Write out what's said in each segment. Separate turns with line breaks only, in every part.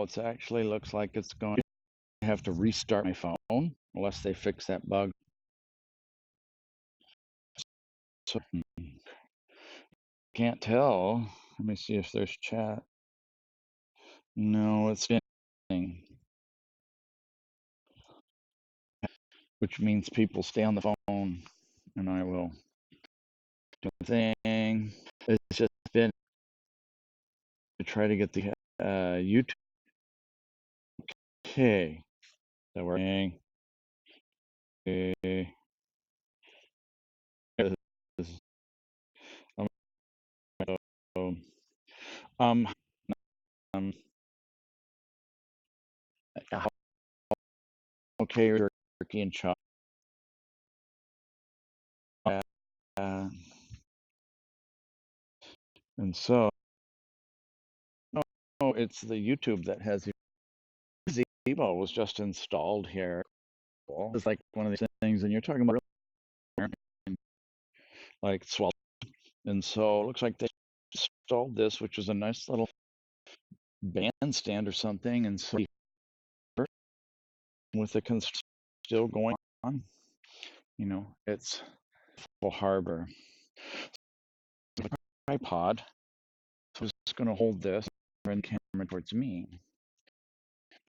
it actually looks like it's going to have to restart my phone unless they fix that bug. So can't tell. Let me see if there's chat. No, it's spinning, which means people stay on the phone, and I will do the thing. It's just been to try to get the YouTube. Okay, that working. Okay. Um, um, okay, turkey and chop. And so, no, it's the YouTube that has Zebo was just installed here. It's like one of these things, and you're talking about like swallow. And so it looks like they installed this, which is a nice little bandstand or something. And so with the construction still going on, you know, it's full harbor. The tripod is going to hold this and camera towards me.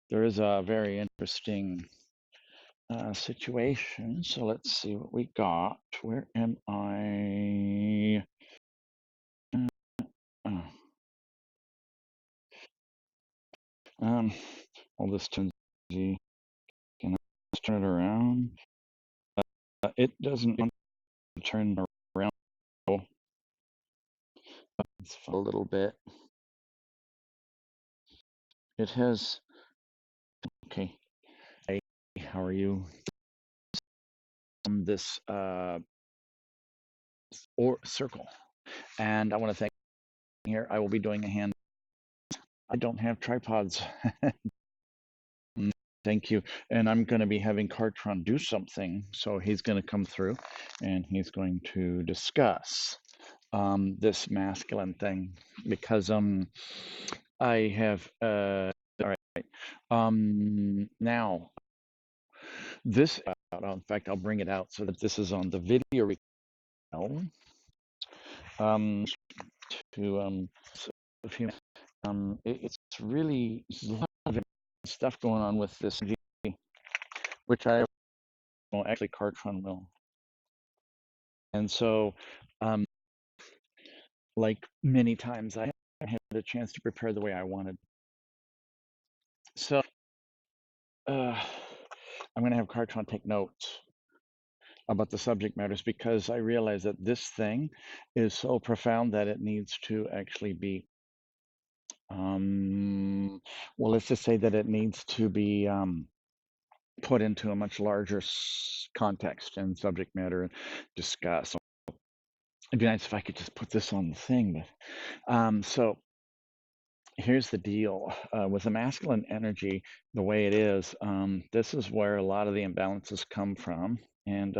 There is a very interesting situation. So let's see what we got. Where am I? All this turns easy. Can I turn it around? It doesn't want to turn around. It's a little bit. It has. Okay. Hey, how are you? This or circle, and I want to thank you here. I will be doing a hand. I don't have tripods. Thank you. And I'm going to be having Kartron do something. So he's going to come through and he's going to discuss this masculine thing because I have all right. Now this in fact I'll bring it out so that this is on the video to it's really there's a lot of stuff going on with this, which I well actually Kartron will. And so like many times I haven't had a chance to prepare the way I wanted. So I'm going to have Kartron take notes about the subject matters because I realize that this thing is so profound that it needs to actually be, well, let's just say that it needs to be put into a much larger context and subject matter and discuss. It'd be nice if I could just put this on the thing, but so here's the deal with the masculine energy, the way it is, this is where a lot of the imbalances come from. And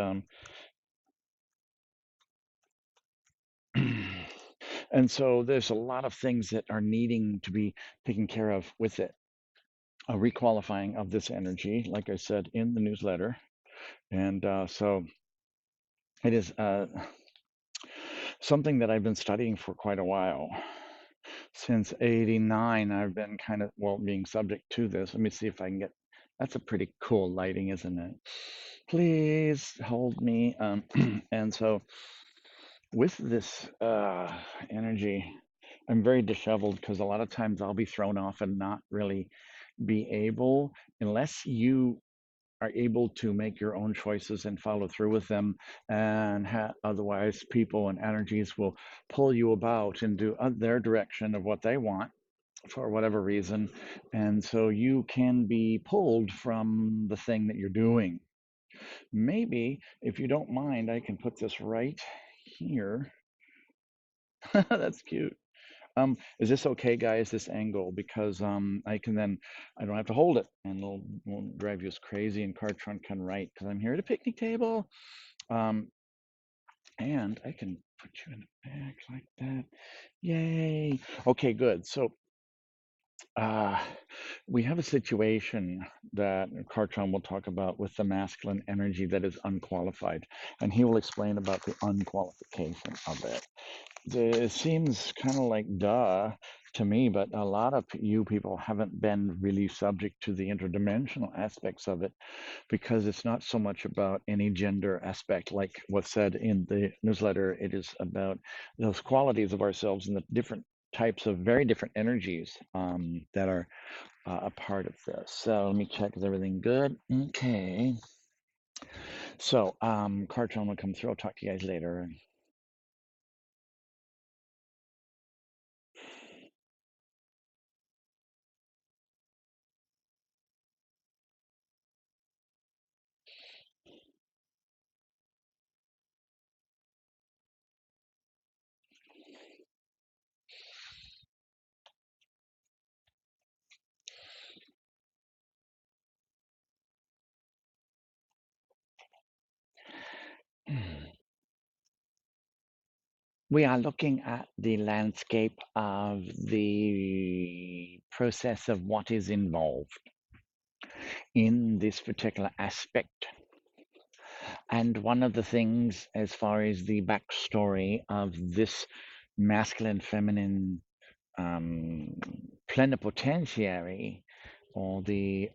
and so there's a lot of things that are needing to be taken care of with it. A requalifying of this energy, like I said in the newsletter. And so it is something that I've been studying for quite a while. Since '89, I've been kind of, well, being subject to this. Let me see if I can get, that's a pretty cool lighting, isn't it? Please hold me. And so with this energy, I'm very disheveled because a lot of times I'll be thrown off and not really be able, unless you are able to make your own choices and follow through with them, and otherwise people and energies will pull you about into their direction of what they want for whatever reason, and so you can be pulled from the thing that you're doing. Maybe if you don't mind, I can put this right here. That's cute. Is this okay, guys, this angle? Because I can then, I don't have to hold it and it'll won't drive you as crazy, and Kartron can write because I'm here at a picnic table. And I can put you in the back like that. Yay. Okay, good. So Uh, we have a situation that Kartron will talk about with the masculine energy that is unqualified, and he will explain about the unqualification of it. It seems kind of like duh to me, but a lot of you people haven't been really subject to the interdimensional aspects of it because it's not so much about any gender aspect like what's said in the newsletter. It is about those qualities of ourselves and the different types of very different energies that are a part of this. So let me check, is everything good? Okay. So Cartron will come through. I'll talk to you guys later. We are looking at the landscape of the process of what is involved in this particular aspect. And one of the things, as far as the backstory of this masculine feminine um, plenipotentiary, or the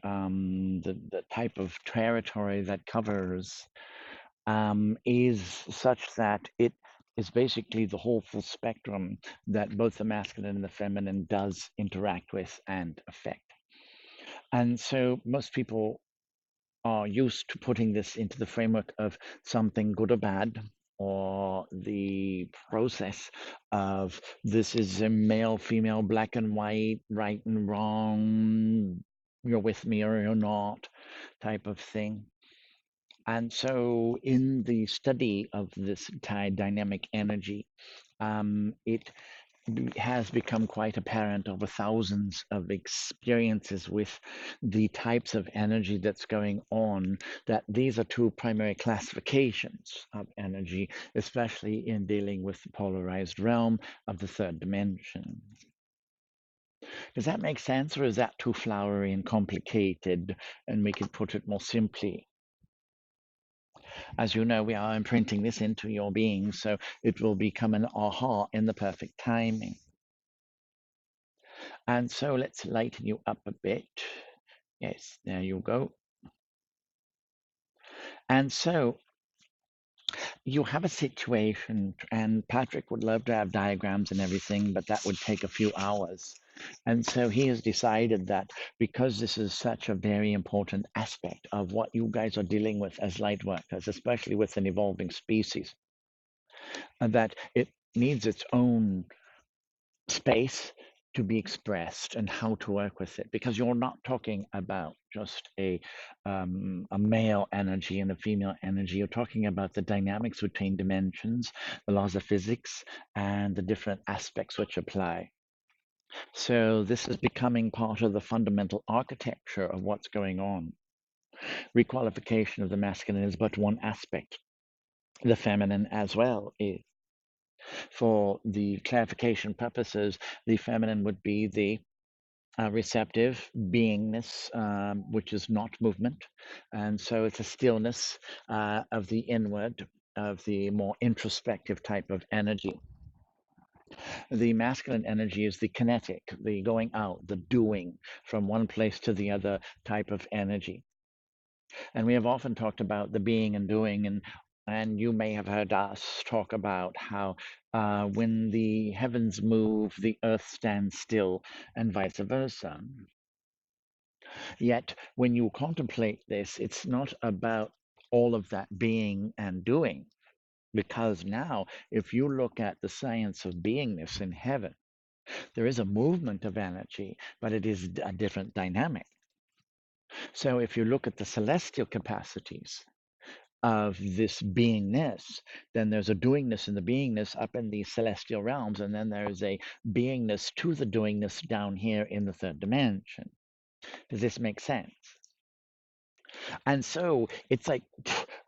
type of territory that covers, is such that it is basically the whole full spectrum that both the masculine and the feminine does interact with and affect. And so most people are used to putting this into the framework of something good or bad, or the process of this is a male, female, black and white, right and wrong, you're with me or you're not type of thing. And so, in the study of this dynamic energy, it has become quite apparent over thousands of experiences with the types of energy that's going on that these are two primary classifications of energy, especially in dealing with the polarized realm of the third dimension. Does that make sense, or is that too flowery and complicated and we could put it more simply? As you know, we are imprinting this into your being, so it will become an aha in the perfect timing. And so let's lighten you up a bit. Yes, there you go. And so you have a situation, and Patrick would love to have diagrams and everything, but that would take a few hours. And so he has decided that because this is such a very important aspect of what you guys are dealing with as light workers, especially with an evolving species, that it needs its own space to be expressed and how to work with it, because you're not talking about just a male energy and a female energy. You're talking about the dynamics between dimensions, the laws of physics, and the different aspects which apply. So this is becoming part of the fundamental architecture of what's going on. Requalification of the masculine is but one aspect. The feminine as well is. For the clarification purposes, the feminine would be the receptive beingness, which is not movement. And so it's a stillness of the inward, of the more introspective type of energy. The masculine energy is the kinetic, the going out, the doing from one place to the other type of energy. And we have often talked about the being and doing, and you may have heard us talk about how when the heavens move, the earth stands still, and vice versa. Yet, when you contemplate this, it's not about all of that being and doing. Because now, if you look at the science of beingness in heaven, there is a movement of energy, but it is a different dynamic. So, if you look at the celestial capacities of this beingness, then there's a doingness in the beingness up in the celestial realms, and then there's a beingness to the doingness down here in the third dimension. Does this make sense? And so it's like,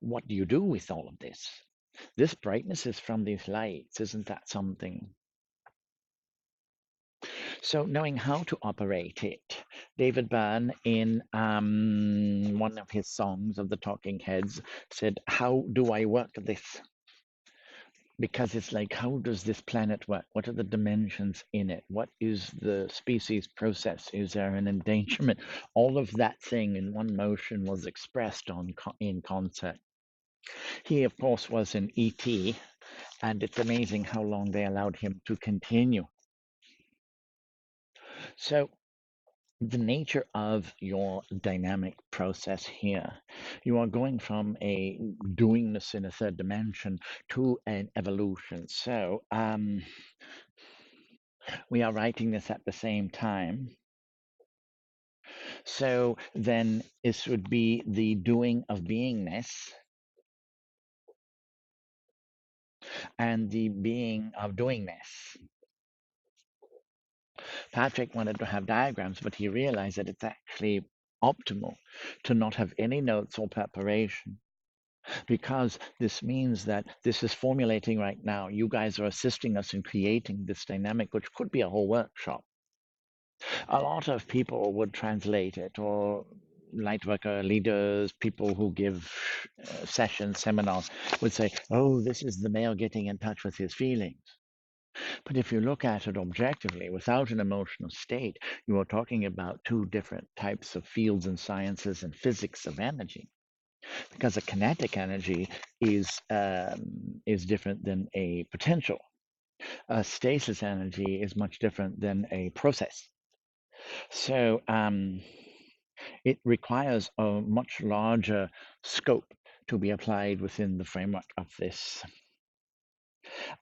what do you do with all of this? This brightness is from these lights. Isn't that something? So knowing how to operate it, David Byrne in one of his songs of the Talking Heads said, "How do I work this?" Because it's like, how does this planet work? What are the dimensions in it? What is the species process? Is there an endangerment? All of that thing in one motion was expressed in concert. He, of course, was an ET, and it's amazing how long they allowed him to continue. So the nature of your dynamic process here, you are going from a doingness in a third dimension to an evolution. So we are writing this at the same time. So then this would be the doing of beingness and the being of doingness. Patrick wanted to have diagrams, but he realized that it's actually optimal to not have any notes or preparation, because this means that this is formulating right now. You guys are assisting us in creating this dynamic, which could be a whole workshop. A lot of people would translate it, or lightworker leaders, people who give sessions, seminars, would say, oh, this is the male getting in touch with his feelings. But if you look at it objectively, without an emotional state, you are talking about two different types of fields and sciences and physics of energy. Because a kinetic energy is different than a potential. A stasis energy is much different than a process. So it requires a much larger scope to be applied within the framework of this.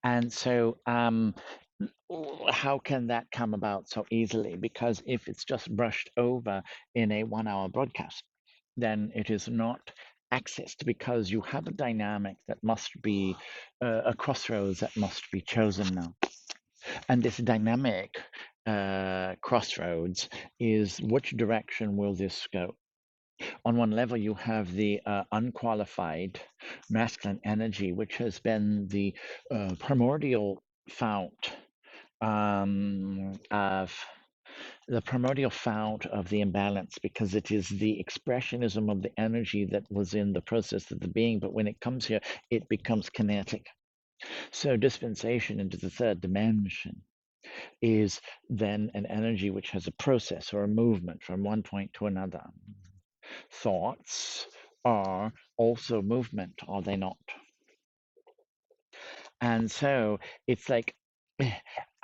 And so how can that come about so easily? Because if it's just brushed over in a 1 hour broadcast, then it is not accessed, because you have a dynamic that must be a crossroads that must be chosen now. And this dynamic crossroads is, which direction will this go? On one level, you have the unqualified masculine energy, which has been the primordial fount of the imbalance, because it is the expressionism of the energy that was in the process of the being, but when it comes here, it becomes kinetic. So dispensation into the third dimension is then an energy which has a process or a movement from one point to another. Thoughts are also movement, are they not? And so it's like,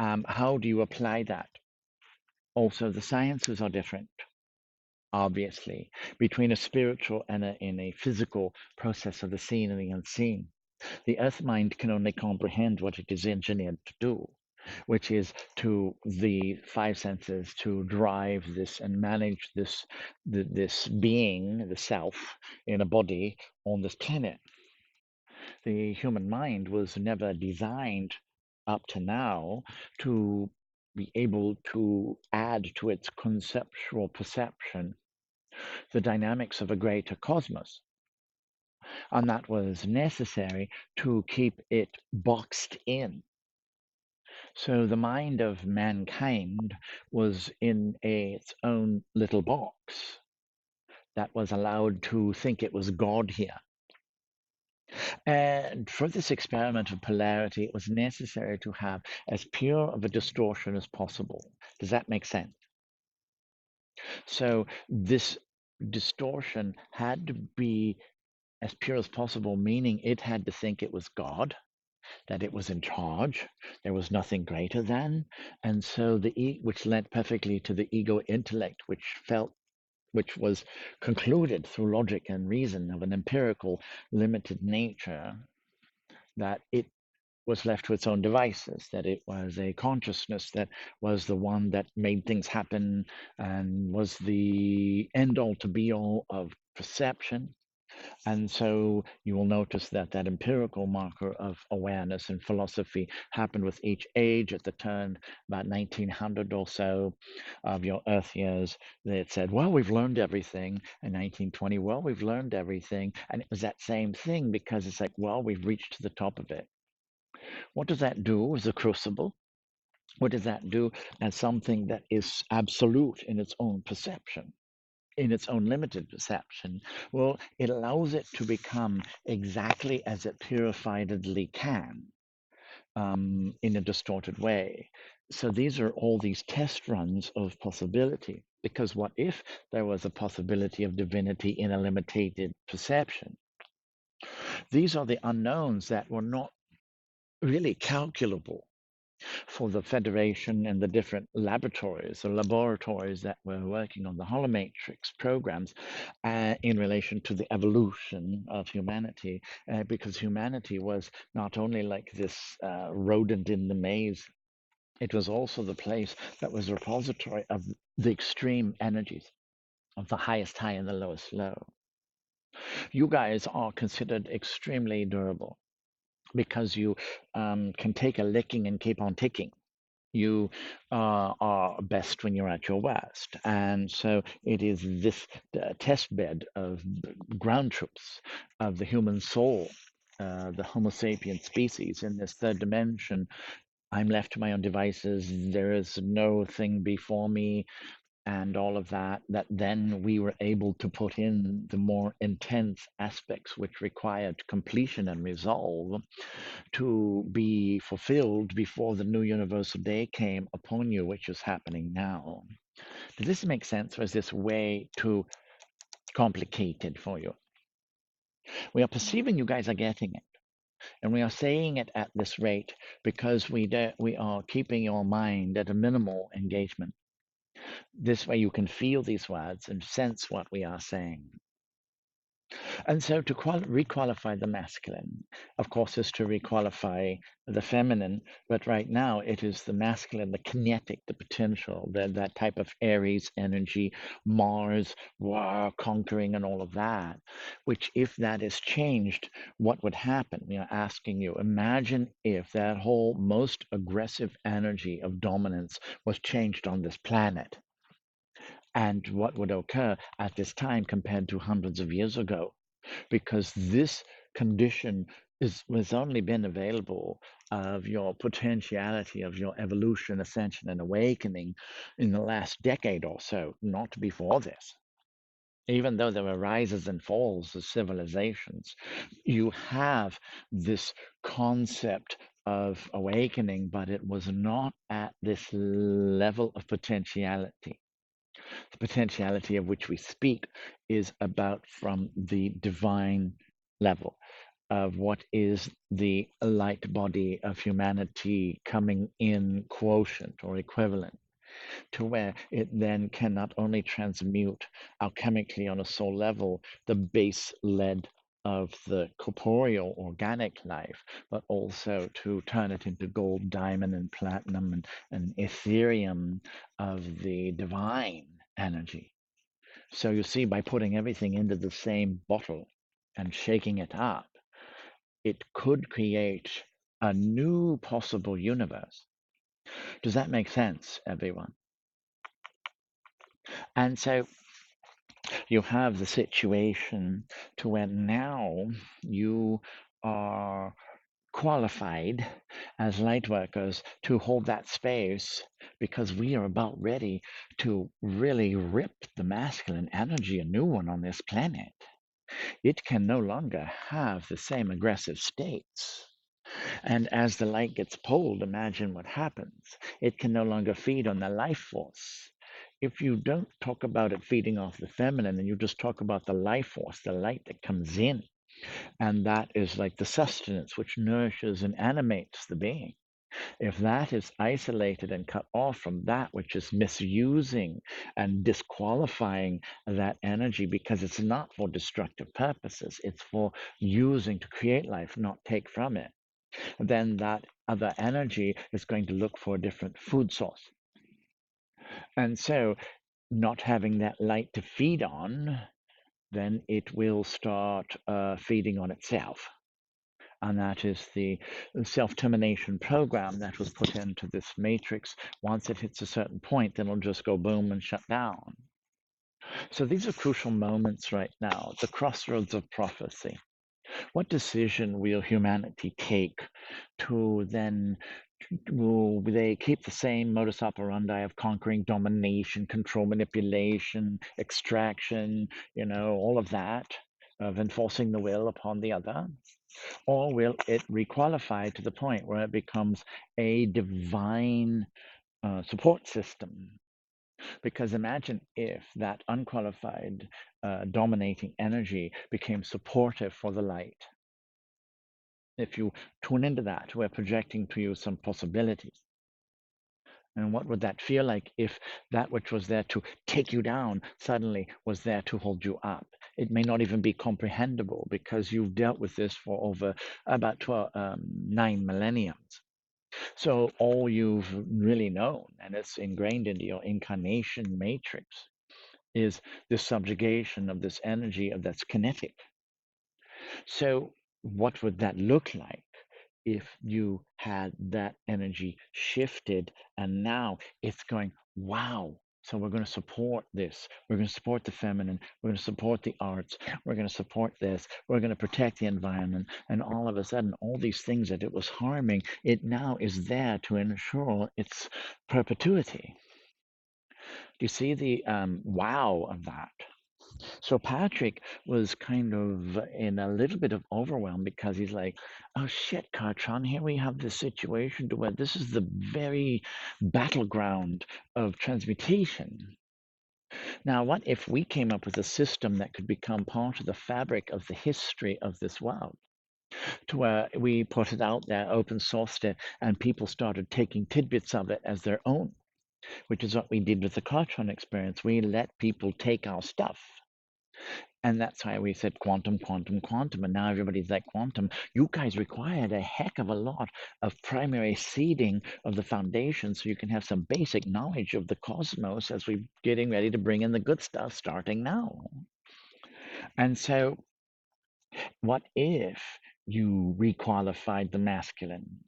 how do you apply that? Also, the sciences are different, obviously, between a spiritual and a physical process of the seen and the unseen. The earth mind can only comprehend what it is engineered to do, which is to the five senses to drive this and manage this being, the self, in a body on this planet. The human mind was never designed up to now to be able to add to its conceptual perception the dynamics of a greater cosmos. And that was necessary to keep it boxed in. So the mind of mankind was in its own little box that was allowed to think it was God here. And for this experiment of polarity, it was necessary to have as pure of a distortion as possible. Does that make sense? So this distortion had to be as pure as possible, meaning it had to think it was God, that it was in charge, there was nothing greater than. And so which led perfectly to the ego intellect, which was concluded through logic and reason of an empirical limited nature, that it was left to its own devices, that it was a consciousness that was the one that made things happen and was the end all to be all of perception. And so you will notice that that empirical marker of awareness and philosophy happened with each age. At the turn about 1900 or so of your Earth years, it said, well, we've learned everything. In 1920, well, we've learned everything. And it was that same thing, because it's like, well, we've reached to the top of it. What does that do as a crucible? What does that do as something that is absolute in its own perception? In its own limited perception, well, it allows it to become exactly as it purifiedly can, in a distorted way. So these are all these test runs of possibility. Because what if there was a possibility of divinity in a limited perception? These are the unknowns that were not really calculable for the Federation and the different laboratories, the laboratories that were working on the holomatrix programs in relation to the evolution of humanity, because humanity was not only like this rodent in the maze, it was also the place that was a repository of the extreme energies of the highest high and the lowest low. You guys are considered extremely durable because you can take a licking and keep on ticking. You are best when you're at your worst. And so it is this test bed of ground troops of the human soul, the Homo sapien species in this third dimension. I'm left to my own devices. There is no thing before me, and all of that. That then we were able to put in the more intense aspects which required completion and resolve to be fulfilled before the new universal day came upon you, which is happening now. Does this make sense, or is this way too complicated for you? We are perceiving you guys are getting it, and we are saying it at this rate because we are keeping your mind at a minimal engagement. This way you can feel these words and sense what we are saying. And so to requalify the masculine, of course, is to requalify the feminine. But right now, it is the masculine, the kinetic, the potential, that type of Aries energy, Mars, conquering, and all of that. Which, if that is changed, what would happen? We are asking you, imagine if that whole most aggressive energy of dominance was changed on this planet. And what would occur at this time compared to hundreds of years ago? Because this condition was only been available of your potentiality of your evolution, ascension, and awakening in the last decade or so, not before this. Even though there were rises and falls of civilizations, you have this concept of awakening, but it was not at this level of potentiality. The potentiality of which we speak is about from the divine level of what is the light body of humanity coming in quotient or equivalent, to where it then can not only transmute alchemically on a soul level the base lead of the corporeal organic life, but also to turn it into gold, diamond, and platinum and ethereum of the divine energy. So you see, by putting everything into the same bottle and shaking it up, it could create a new possible universe. Does that make sense, everyone? And so you have the situation to where now you are qualified as light workers to hold that space, because we are about ready to really rip the masculine energy a new one on this planet. It can no longer have the same aggressive states. And as the light gets pulled, imagine what happens. It can no longer feed on the life force. If you don't talk about it feeding off the feminine and you just talk about the life force, the light that comes in, and that is like the sustenance which nourishes and animates the being. If that is isolated and cut off from that which is misusing and disqualifying that energy because it's not for destructive purposes, it's for using to create life, not take from it, then that other energy is going to look for a different food source. And so, not having that light to feed on, then it will start feeding on itself. And that is the self-termination program that was put into this matrix. Once it hits a certain point, then it'll just go boom and shut down. So these are crucial moments right now, the crossroads of prophecy. What decision will humanity take to then, will they keep the same modus operandi of conquering, domination, control, manipulation, extraction, all of that, of enforcing the will upon the other? Or will it requalify to the point where it becomes a divine support system? Because imagine if that unqualified dominating energy became supportive for the light. If you tune into that, we're projecting to you some possibilities. And what would that feel like if that which was there to take you down suddenly was there to hold you up? It may not even be comprehensible because you've dealt with this for over about 9 millenniums. So all you've really known, and it's ingrained into your incarnation matrix, is the subjugation of this energy of that's kinetic. So what would that look like if you had that energy shifted and now it's going, wow. So we're going to support this. We're going to support the feminine. We're going to support the arts. We're going to support this. We're going to protect the environment. And all of a sudden, all these things that it was harming, it now is there to ensure its perpetuity. Do you see the wow of that? So Patrick was kind of in a little bit of overwhelm because he's like, oh shit, Kartron, here we have this situation to where this is the very battleground of transmutation. Now, what if we came up with a system that could become part of the fabric of the history of this world? To where we put it out there, open sourced it, and people started taking tidbits of it as their own, which is what we did with the Kartron experience. We let people take our stuff. And that's why we said quantum, quantum, quantum. And now everybody's like, quantum. You guys required a heck of a lot of primary seeding of the foundation so you can have some basic knowledge of the cosmos as we're getting ready to bring in the good stuff starting now. And so, what if you requalified the masculine?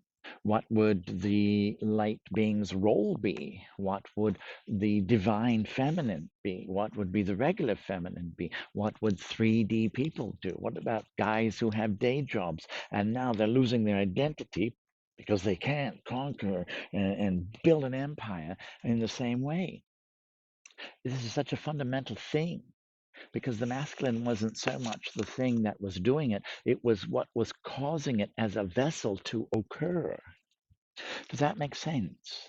What would the light being's role be? What would the divine feminine be? What would be the regular feminine be? What would 3D people do? What about guys who have day jobs and now they're losing their identity because they can't conquer and build an empire in the same way? This is such a fundamental thing because the masculine wasn't so much the thing that was doing it, it was what was causing it as a vessel to occur. Does that make sense?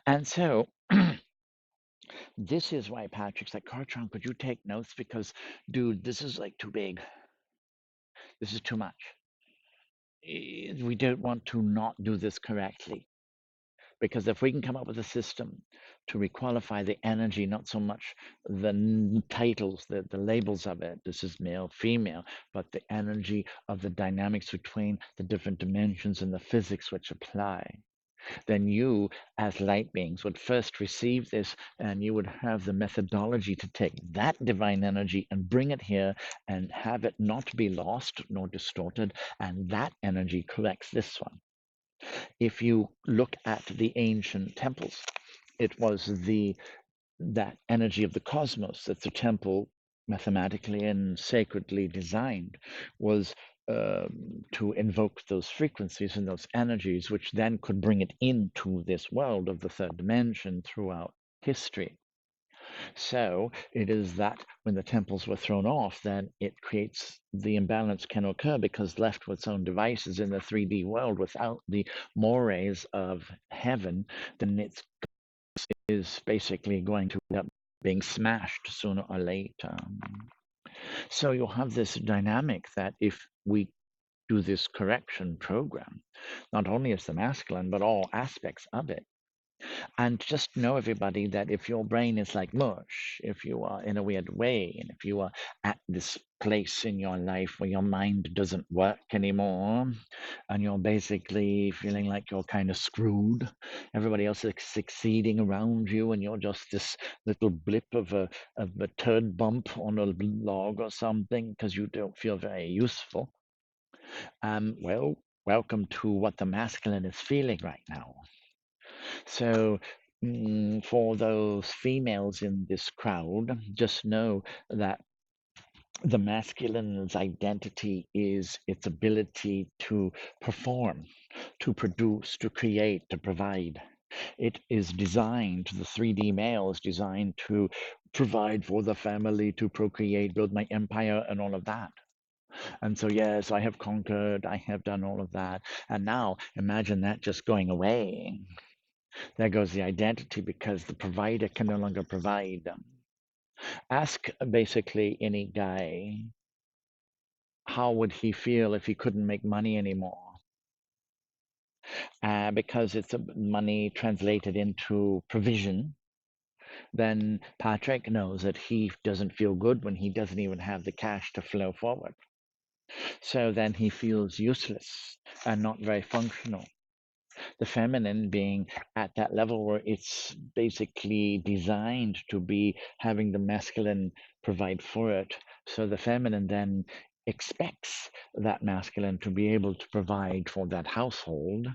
And so this is why Patrick's like, Kartron, could you take notes? Because, dude, this is like too big. This is too much. We don't want to not do this correctly. Because if we can come up with a system to requalify the energy, not so much the titles, the labels of it, this is male, female, but the energy of the dynamics between the different dimensions and the physics which apply, then you, as light beings, would first receive this and you would have the methodology to take that divine energy and bring it here and have it not be lost nor distorted. And that energy corrects this one. If you look at the ancient temples, it was that energy of the cosmos that the temple mathematically and sacredly designed was to invoke those frequencies and those energies, which then could bring it into this world of the third dimension throughout history. So it is that when the temples were thrown off, then it creates the imbalance can occur because left with its own devices in the 3D world without the mores of heaven, then it is basically going to end up being smashed sooner or later. So you'll have this dynamic that if we do this correction program, not only is the masculine, but all aspects of it. And just know, everybody, that if your brain is like mush, if you are in a weird way, and if you are at this place in your life where your mind doesn't work anymore, and you're basically feeling like you're kind of screwed, everybody else is succeeding around you, and you're just this little blip of a turd bump on a log or something because you don't feel very useful. Well, welcome to what the masculine is feeling right now. So, for those females in this crowd, just know that The masculine's identity is its ability to perform, to produce, to create, to provide. It is designed, the 3D male is designed to provide for the family, to procreate, build my empire, and all of that. And so, yes, I have conquered, I have done all of that. And now imagine that just going away. There goes the identity because the provider can no longer provide. Ask basically any guy, how would he feel if he couldn't make money anymore? Because it's a money translated into provision, then Patrick knows that he doesn't feel good when he doesn't even have the cash to flow forward. So then he feels useless and not very functional. The feminine being at that level where it's basically designed to be having the masculine provide for it. So the feminine then expects that masculine to be able to provide for that household.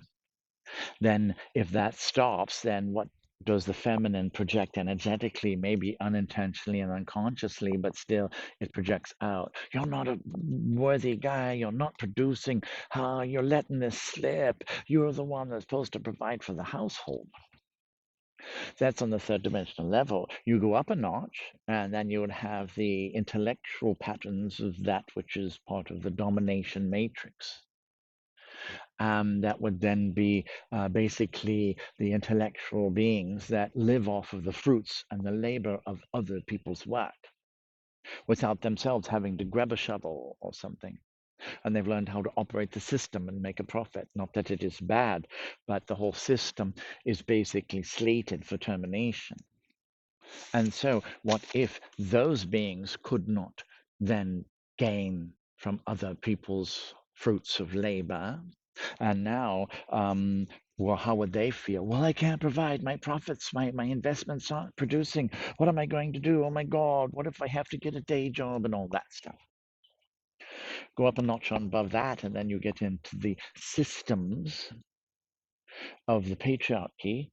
Then if that stops, then what does the feminine project energetically, maybe unintentionally and unconsciously, but still it projects out. You're not a worthy guy. You're not producing. You're letting this slip. You're the one that's supposed to provide for the household. That's on the third dimensional level. You go up a notch, and then you would have the intellectual patterns of that which is part of the domination matrix. That would then be basically the intellectual beings that live off of the fruits and the labor of other people's work without themselves having to grab a shovel or something. And they've learned how to operate the system and make a profit. Not that it is bad, but the whole system is basically slated for termination. And so, what if those beings could not then gain from other people's fruits of labor? And now, well, how would they feel? Well, I can't provide my profits, my investments aren't producing. What am I going to do? Oh my God, what if I have to get a day job and all that stuff? Go up a notch above that, and then you get into the systems of the patriarchy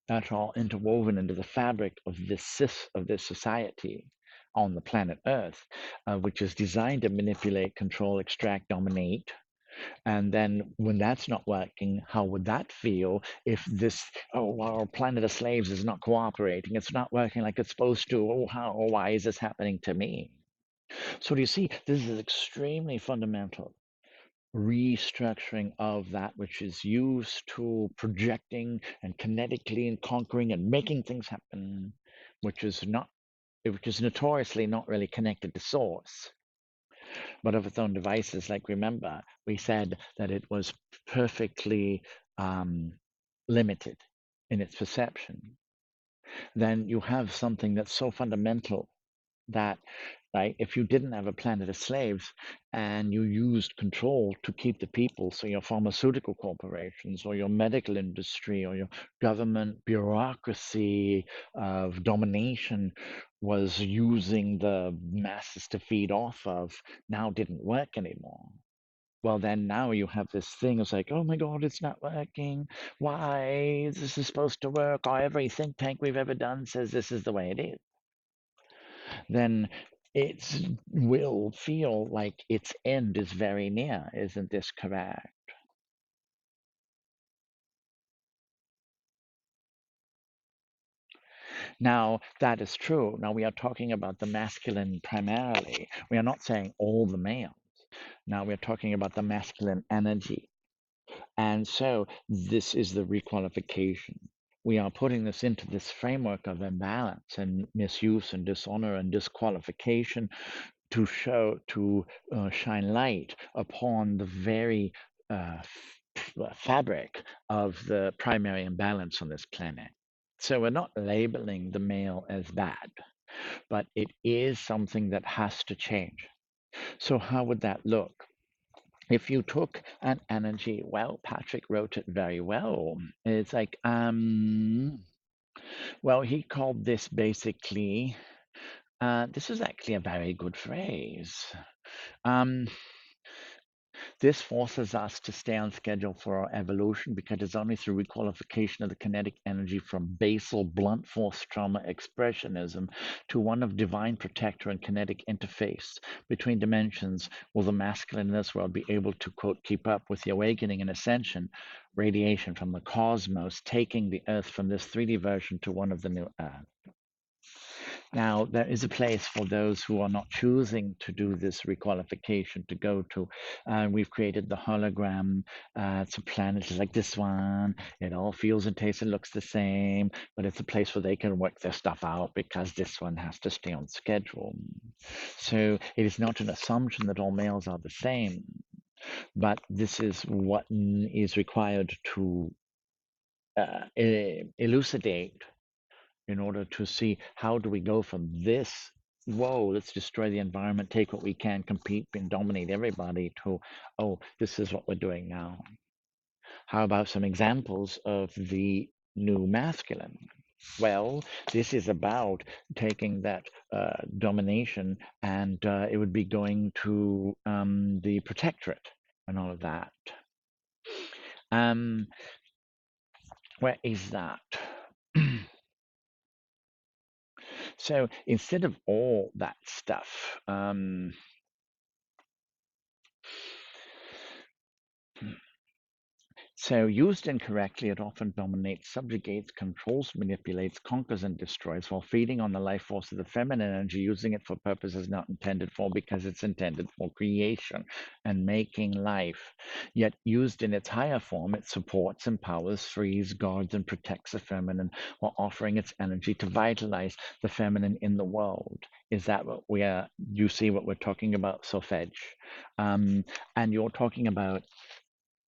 that are all interwoven into the fabric of this society on the planet Earth, which is designed to manipulate, control, extract, dominate. And then when that's not working, how would that feel if this, oh, our planet of slaves is not cooperating? It's not working like it's supposed to. Oh, why is this happening to me? So do you see, this is extremely fundamental restructuring of that which is used to projecting and kinetically and conquering and making things happen, which is notoriously not really connected to source, but of its own devices. Like, remember, we said that it was perfectly um, limited in its perception. Then you have something that's so fundamental that, right, if you didn't have a planet of slaves and you used control to keep the people, so your pharmaceutical corporations or your medical industry or your government bureaucracy of domination was using the masses to feed off of, now didn't work anymore. Well, then now you have this thing. It's like, oh my God, it's not working. Why? This is supposed to work. Oh, every think tank we've ever done says this is the way it is. Then it will feel like its end is very near. Isn't this correct? Now, that is true. Now, we are talking about the masculine primarily. We are not saying all the males. Now, we're talking about the masculine energy. And so, this is the requalification. We are putting this into this framework of imbalance and misuse and dishonor and disqualification to shine light upon the very fabric of the primary imbalance on this planet. So we're not labeling the male as bad, but it is something that has to change. So how would that look? If you took an energy, well, Patrick wrote it very well. It's like, well, he called this basically, this is actually a very good phrase. Um, This forces us to stay on schedule for our evolution because it's only through requalification of the kinetic energy from basal blunt force trauma expressionism to one of divine protector and kinetic interface between dimensions will the masculine in this world be able to, quote, keep up with the awakening and ascension radiation from the cosmos, taking the earth from this 3D version to one of the new earth. Now, there is a place for those who are not choosing to do this requalification to go to. We've created the hologram. It's a planet like this one. It all feels and tastes and looks the same, but it's a place where they can work their stuff out because this one has to stay on schedule. So it is not an assumption that all males are the same, but this is what is required to elucidate in order to see how do we go from this, whoa, let's destroy the environment, take what we can, compete and dominate everybody, to, oh, this is what we're doing now. How about some examples of the new masculine? Well, this is about taking that domination, and it would be going to the protectorate and all of that. Where is that? So instead of all that stuff, so used incorrectly, it often dominates, subjugates, controls, manipulates, conquers, and destroys while feeding on the life force of the feminine energy, using it for purposes not intended for because it's intended for creation and making life. Yet used in its higher form, it supports, empowers, frees, guards, and protects the feminine while offering its energy to vitalize the feminine in the world. Is that what we are? You see what we're talking about, Sofedge? And you're talking about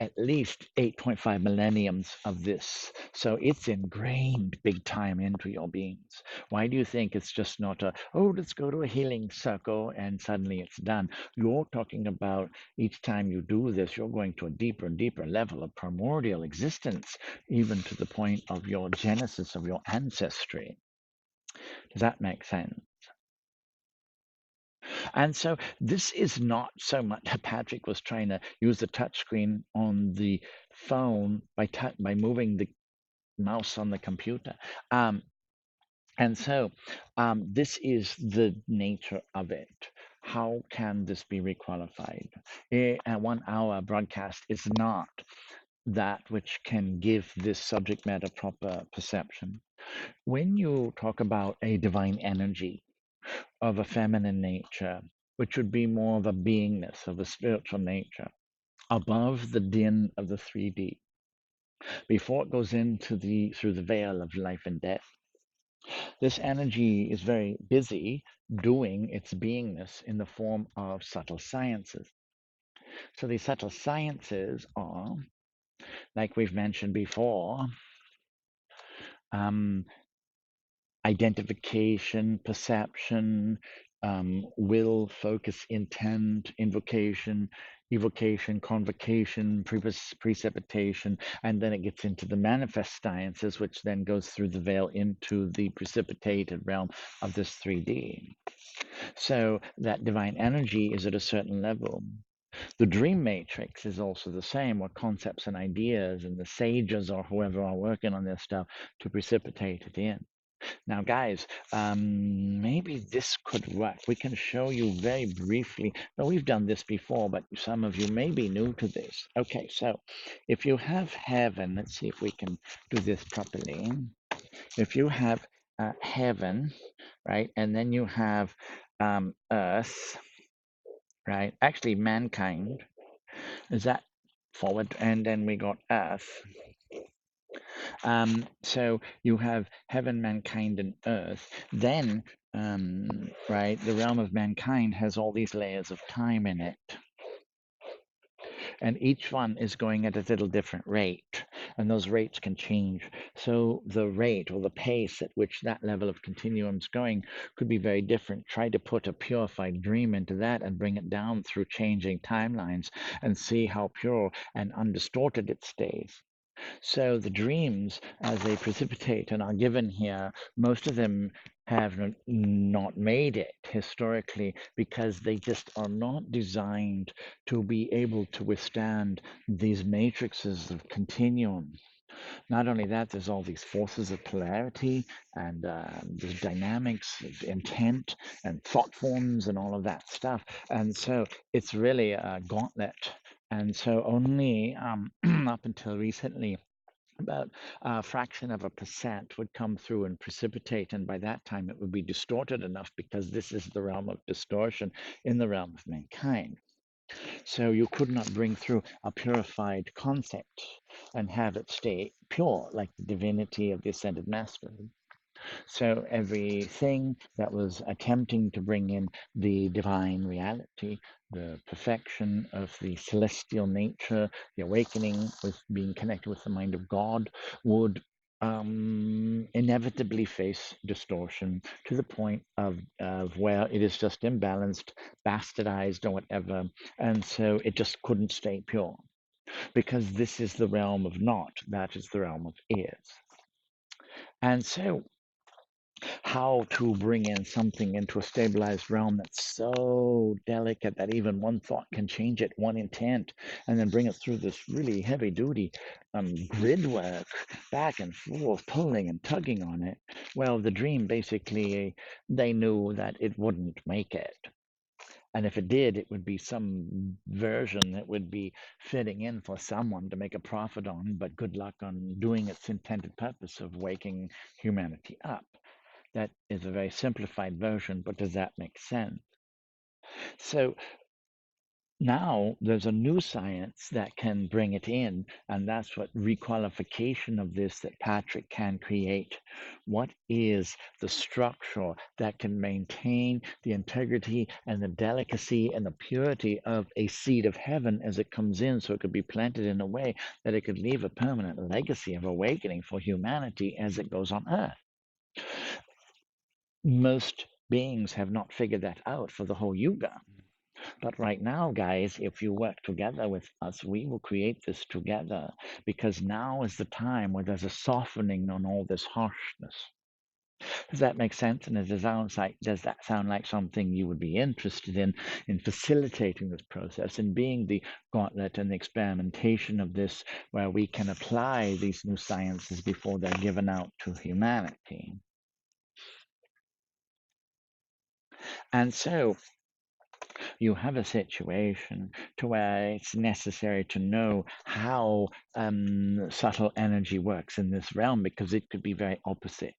at least 8.5 millenniums of this. So it's ingrained big time into your beings. Why do you think it's just not a, oh, let's go to a healing circle and suddenly it's done? You're talking about each time you do this, you're going to a deeper and deeper level of primordial existence, even to the point of your genesis of your ancestry. Does that make sense? And so this is not so much Patrick was trying to use the touchscreen on the phone by moving the mouse on the computer. And so this is the nature of it. How can this be requalified? A 1 hour broadcast is not that which can give this subject matter proper perception. When you talk about a divine energy, of a feminine nature, which would be more of a beingness, of a spiritual nature, above the din of the 3D, before it goes into through the veil of life and death. This energy is very busy doing its beingness in the form of subtle sciences. So these subtle sciences are, like we've mentioned before, identification, perception, will, focus, intent, invocation, evocation, convocation, precipitation, and then it gets into the manifest sciences, which then goes through the veil into the precipitated realm of this 3D. So that divine energy is at a certain level. The dream matrix is also the same, where concepts and ideas and the sages or whoever are working on this stuff to precipitate it in. Now, guys, maybe this could work. We can show you very briefly. Now, we've done this before, but some of you may be new to this. Okay, so if you have heaven, let's see if we can do this properly. If you have heaven, right, and then you have earth, right, actually mankind, is that forward? And then we got earth. So you have heaven, mankind, and earth. Then, right, the realm of mankind has all these layers of time in it. And each one is going at a little different rate. And those rates can change. So the rate or the pace at which that level of continuum is going could be very different. Try to put a purified dream into that and bring it down through changing timelines and see how pure and undistorted it stays. So the dreams, as they precipitate and are given here, most of them have not made it historically because they just are not designed to be able to withstand these matrices of continuum. Not only that, there's all these forces of polarity and there's dynamics of intent and thought forms and all of that stuff. And so it's really a gauntlet. And so only up until recently, about a fraction of a percent would come through and precipitate, and by that time it would be distorted enough because this is the realm of distortion in the realm of mankind. So you could not bring through a purified concept and have it stay pure like the divinity of the ascended master. So everything that was attempting to bring in the divine reality, the perfection of the celestial nature, the awakening with being connected with the mind of God, would inevitably face distortion to the point of where it is just imbalanced, bastardized, or whatever. And so it just couldn't stay pure because this is the realm of not, that is the realm of is. And so how to bring in something into a stabilized realm that's so delicate that even one thought can change it, one intent, and then bring it through this really heavy duty grid work, back and forth, pulling and tugging on it. Well, the dream basically, they knew that it wouldn't make it. And if it did, it would be some version that would be fitting in for someone to make a profit on, but good luck on doing its intended purpose of waking humanity up. That is a very simplified version, but does that make sense? So now there's a new science that can bring it in, and that's what requalification of this that Patrick can create. What is the structure that can maintain the integrity and the delicacy and the purity of a seed of heaven as it comes in, so it could be planted in a way that it could leave a permanent legacy of awakening for humanity as it goes on earth? Most beings have not figured that out for the whole yuga. But right now, guys, if you work together with us, we will create this together because now is the time where there's a softening on all this harshness. Does that make sense? And does that sound like something you would be interested in facilitating this process and being the gauntlet and the experimentation of this, where we can apply these new sciences before they're given out to humanity? And so you have a situation to where it's necessary to know how subtle energy works in this realm because it could be very opposite.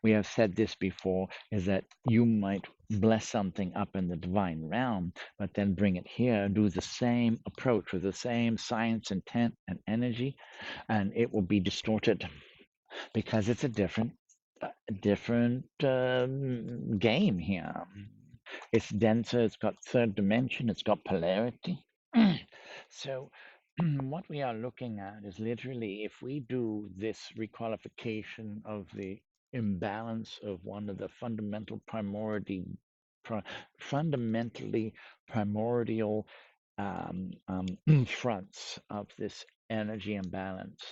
We have said this before, is that you might bless something up in the divine realm, but then bring it here, do the same approach with the same science, intent, and energy, and it will be distorted because it's a different game here. It's denser, it's got third dimension, it's got polarity. So what we are looking at is literally if we do this requalification of the imbalance of one of the fundamentally primordial fronts of this energy imbalance,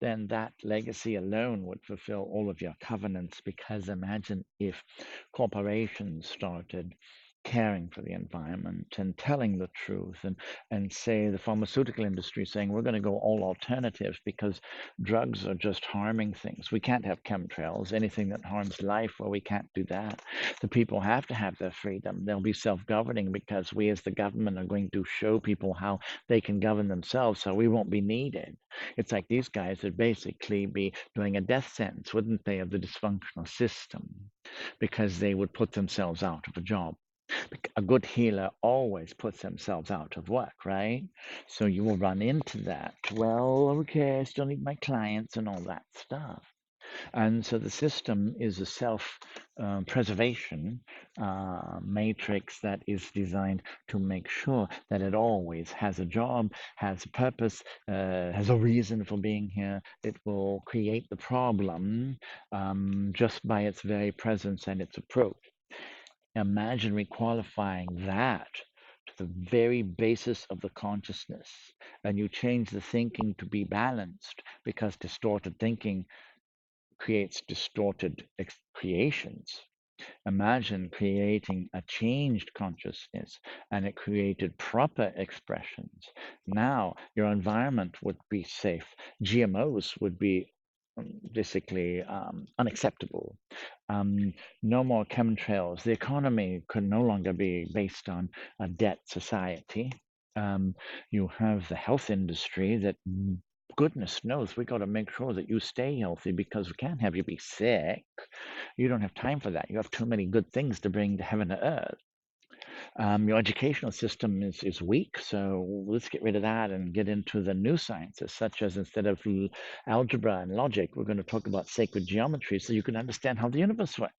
then that legacy alone would fulfill all of your covenants. Because imagine if corporations started caring for the environment and telling the truth, and say the pharmaceutical industry saying we're going to go all alternatives because drugs are just harming things. We can't have chemtrails, anything that harms life, well, we can't do that. The people have to have their freedom. They'll be self-governing because we as the government are going to show people how they can govern themselves, so we won't be needed. It's like these guys would basically be doing a death sentence, wouldn't they, of the dysfunctional system, because they would put themselves out of a job. A good healer always puts themselves out of work, right? So you will run into that. Well, okay, I still need my clients and all that stuff. And so the system is a self preservation matrix that is designed to make sure that it always has a job, has a purpose, has a reason for being here. It will create the problem just by its very presence and its approach. Imagine requalifying that to the very basis of the consciousness, and you change the thinking to be balanced because distorted thinking creates distorted creations. Imagine creating a changed consciousness and it created proper expressions. Now your environment would be safe. GMOs would be basically unacceptable. Um, no more chemtrails. The economy could no longer be based on a debt society. Um, you have the health industry that goodness knows we got to make sure that you stay healthy because we can't have you be sick. You don't have time for that. You have too many good things to bring to heaven to earth. Your educational system is weak, so let's get rid of that and get into the new sciences, such as instead of algebra and logic, we're going to talk about sacred geometry so you can understand how the universe works.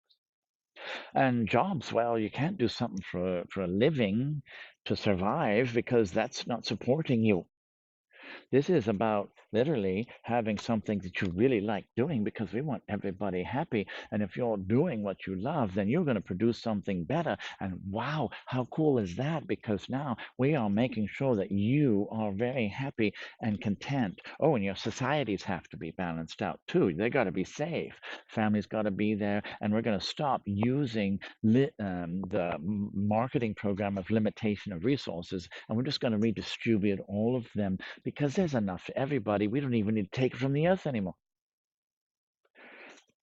And jobs, well, you can't do something for a living to survive because that's not supporting you. This is about literally having something that you really like doing because we want everybody happy. And if you're doing what you love, then you're going to produce something better. And wow, how cool is that? Because now we are making sure that you are very happy and content. Oh, and your societies have to be balanced out too. They got to be safe. Families got to be there. And we're going to stop using the marketing program of limitation of resources. And we're just going to redistribute all of them because there's enough for everybody. We don't even need to take it from the earth anymore.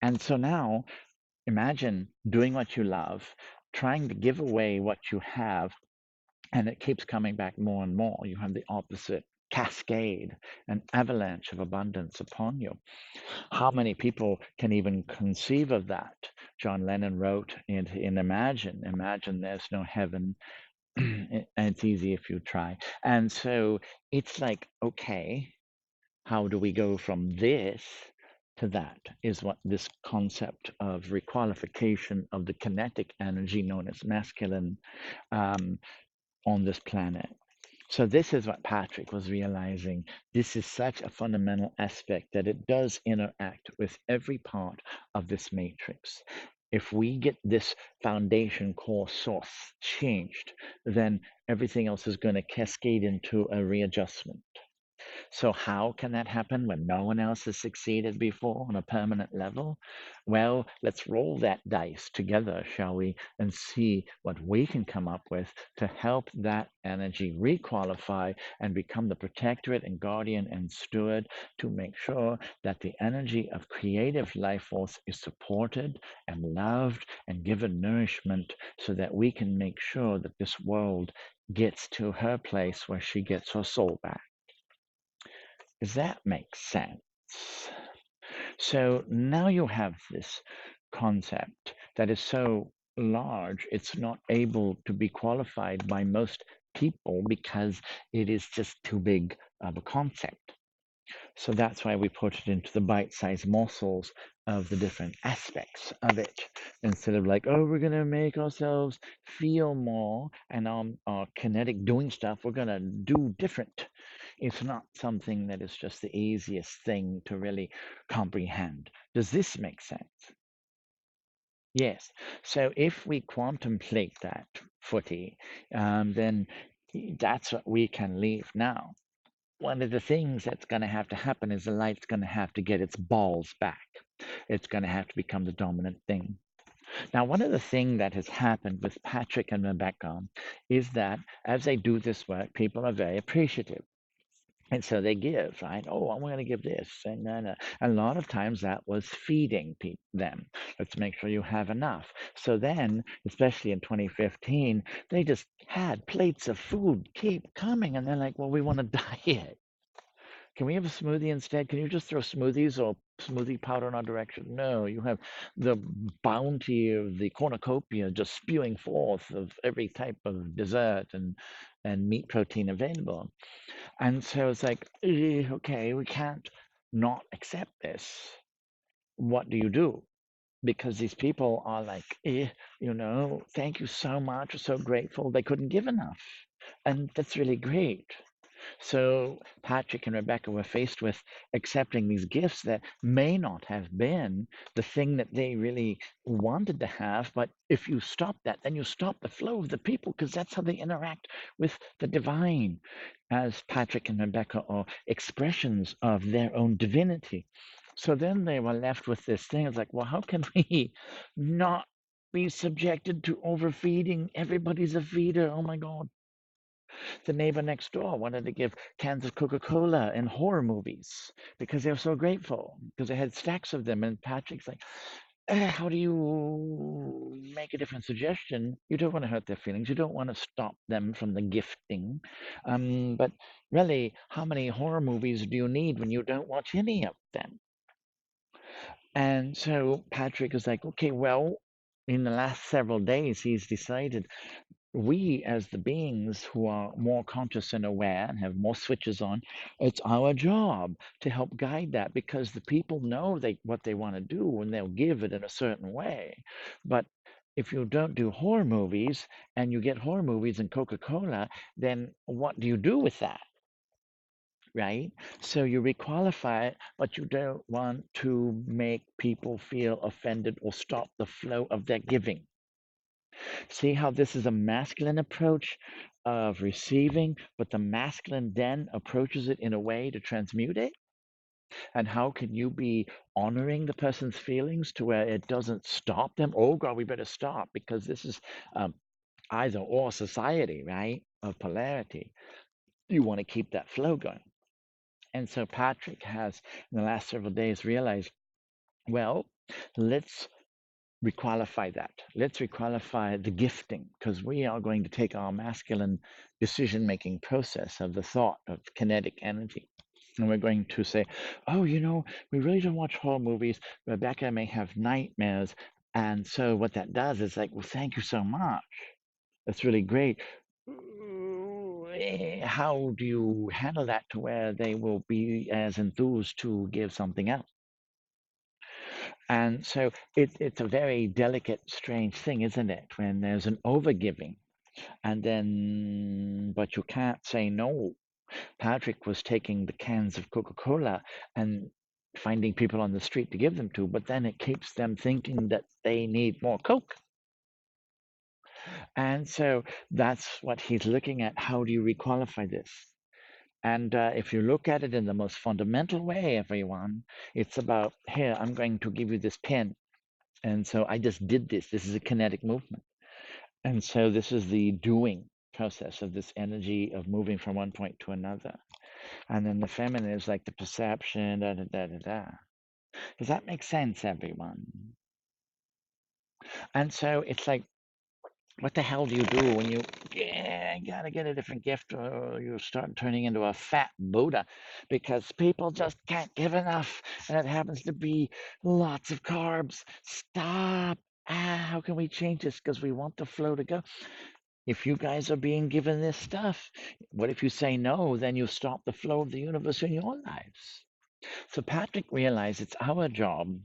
And so now imagine doing what you love, trying to give away what you have, and it keeps coming back more and more. You have the opposite cascade, an avalanche of abundance upon you. How many people can even conceive of that? John Lennon wrote in Imagine there's no heaven. And it's easy if you try. And so it's like, okay, how do we go from this to that? Is what this concept of requalification of the kinetic energy known as masculine um, on this planet. So this is what Patrick was realizing. This is such a fundamental aspect that it does interact with every part of this matrix. If we get this foundation core source changed, then everything else is going to cascade into a readjustment. So how can that happen when no one else has succeeded before on a permanent level? Well, let's roll that dice together, shall we, and see what we can come up with to help that energy requalify and become the protectorate and guardian and steward to make sure that the energy of creative life force is supported and loved and given nourishment so that we can make sure that this world gets to her place where she gets her soul back. Does that make sense? So now you have this concept that is so large, it's not able to be qualified by most people because it is just too big of a concept. So that's why we put it into the bite-sized morsels of the different aspects of it. Instead of like, oh, we're going to make ourselves feel more and our kinetic doing stuff, we're going to do different. It's not something that is just the easiest thing to really comprehend. Does this make sense? Yes. So if we contemplate that footy, then that's what we can leave now. One of the things that's going to have to happen is the light's going to have to get its balls back. It's going to have to become the dominant thing. Now, one of the things that has happened with Patrick and Rebecca is that as they do this work, people are very appreciative. And so they give, right? Oh, I'm going to give this. And then a lot of times that was feeding them. Let's make sure you have enough. So then, especially in 2015, they just had plates of food keep coming. And they're like, well, we want a diet. Can we have a smoothie instead? Can you just throw smoothies or smoothie powder in our direction? No, you have the bounty of the cornucopia just spewing forth of every type of dessert and meat protein available. And so it's like, okay, we can't not accept this. What do you do? Because these people are like, thank you so much, we're so grateful. They couldn't give enough. And that's really great. So Patrick and Rebecca were faced with accepting these gifts that may not have been the thing that they really wanted to have. But if you stop that, then you stop the flow of the people because that's how they interact with the divine, as Patrick and Rebecca are expressions of their own divinity. So then they were left with this thing. It's like, well, how can we not be subjected to overfeeding? Everybody's a feeder. Oh my God. The neighbor next door wanted to give cans of Coca-Cola in horror movies because they were so grateful because they had stacks of them. And Patrick's like, how do you make a different suggestion? You don't want to hurt their feelings. You don't want to stop them from the gifting. But really, how many horror movies do you need when you don't watch any of them? And so Patrick is like, okay, well, in the last several days, he's decided we, as the beings who are more conscious and aware and have more switches on, it's our job to help guide that because the people know what they want to do and they'll give it in a certain way. But if you don't do horror movies and you get horror movies and Coca-Cola, then what do you do with that? Right? So you requalify it, but you don't want to make people feel offended or stop the flow of their giving. See how this is a masculine approach of receiving, but the masculine then approaches it in a way to transmute it? And how can you be honoring the person's feelings to where it doesn't stop them? Oh, God, we better stop because this is um, either or society, right? Of polarity. You want to keep that flow going. And so Patrick has, in the last several days, realized, well, let's requalify that. Let's requalify the gifting because we are going to take our masculine decision making process of the thought of kinetic energy. And we're going to say, oh, we really don't watch horror movies. Rebecca may have nightmares. And so what that does is like, well, thank you so much. That's really great. How do you handle that to where they will be as enthused to give something else? And so it's a very delicate, strange thing, isn't it? When there's an overgiving, and then, but you can't say no. Patrick was taking the cans of Coca-Cola and finding people on the street to give them to, but then it keeps them thinking that they need more Coke. And so that's what he's looking at. How do you requalify this? And if you look at it in the most fundamental way, everyone, it's about, here, I'm going to give you this pen. And so I just did this. This is a kinetic movement. And so this is the doing process of this energy of moving from one point to another. And then the feminine is like the perception, da da da da da. Does that make sense, everyone? And so it's like, what the hell do you do when you gotta get a different gift or you start turning into a fat Buddha because people just can't give enough and it happens to be lots of carbs? Stop. How can we change this? Because we want the flow to go. If you guys are being given this stuff, what if you say no? Then you stop the flow of the universe in your lives. So Patrick realized it's our job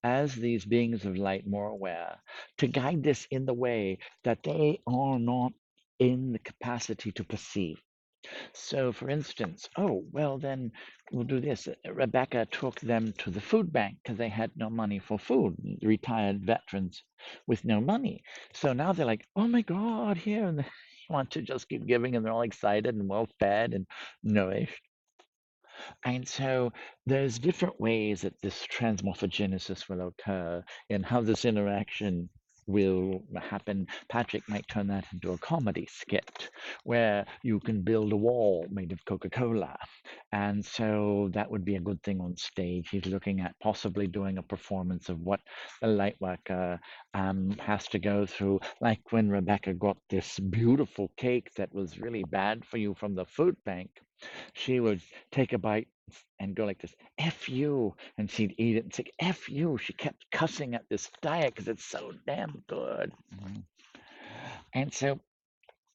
as these beings of light more aware to guide this in the way that they are not in the capacity to perceive. So, for instance, oh, well, then we'll do this. Rebecca took them to the food bank because they had no money for food, retired veterans with no money. So now they're like, oh my God, here. And they want to just keep giving, and they're all excited and well fed and nourished. And so there's different ways that this transmorphogenesis will occur and how this interaction will happen. Patrick might turn that into a comedy skit where you can build a wall made of Coca-Cola. And so that would be a good thing on stage. He's looking at possibly doing a performance of what the light worker has to go through, like when Rebecca got this beautiful cake that was really bad for you from the food bank. She would take a bite and go like this, F you. And she'd eat it and say, F you. She kept cussing at this diet because it's so damn good. And so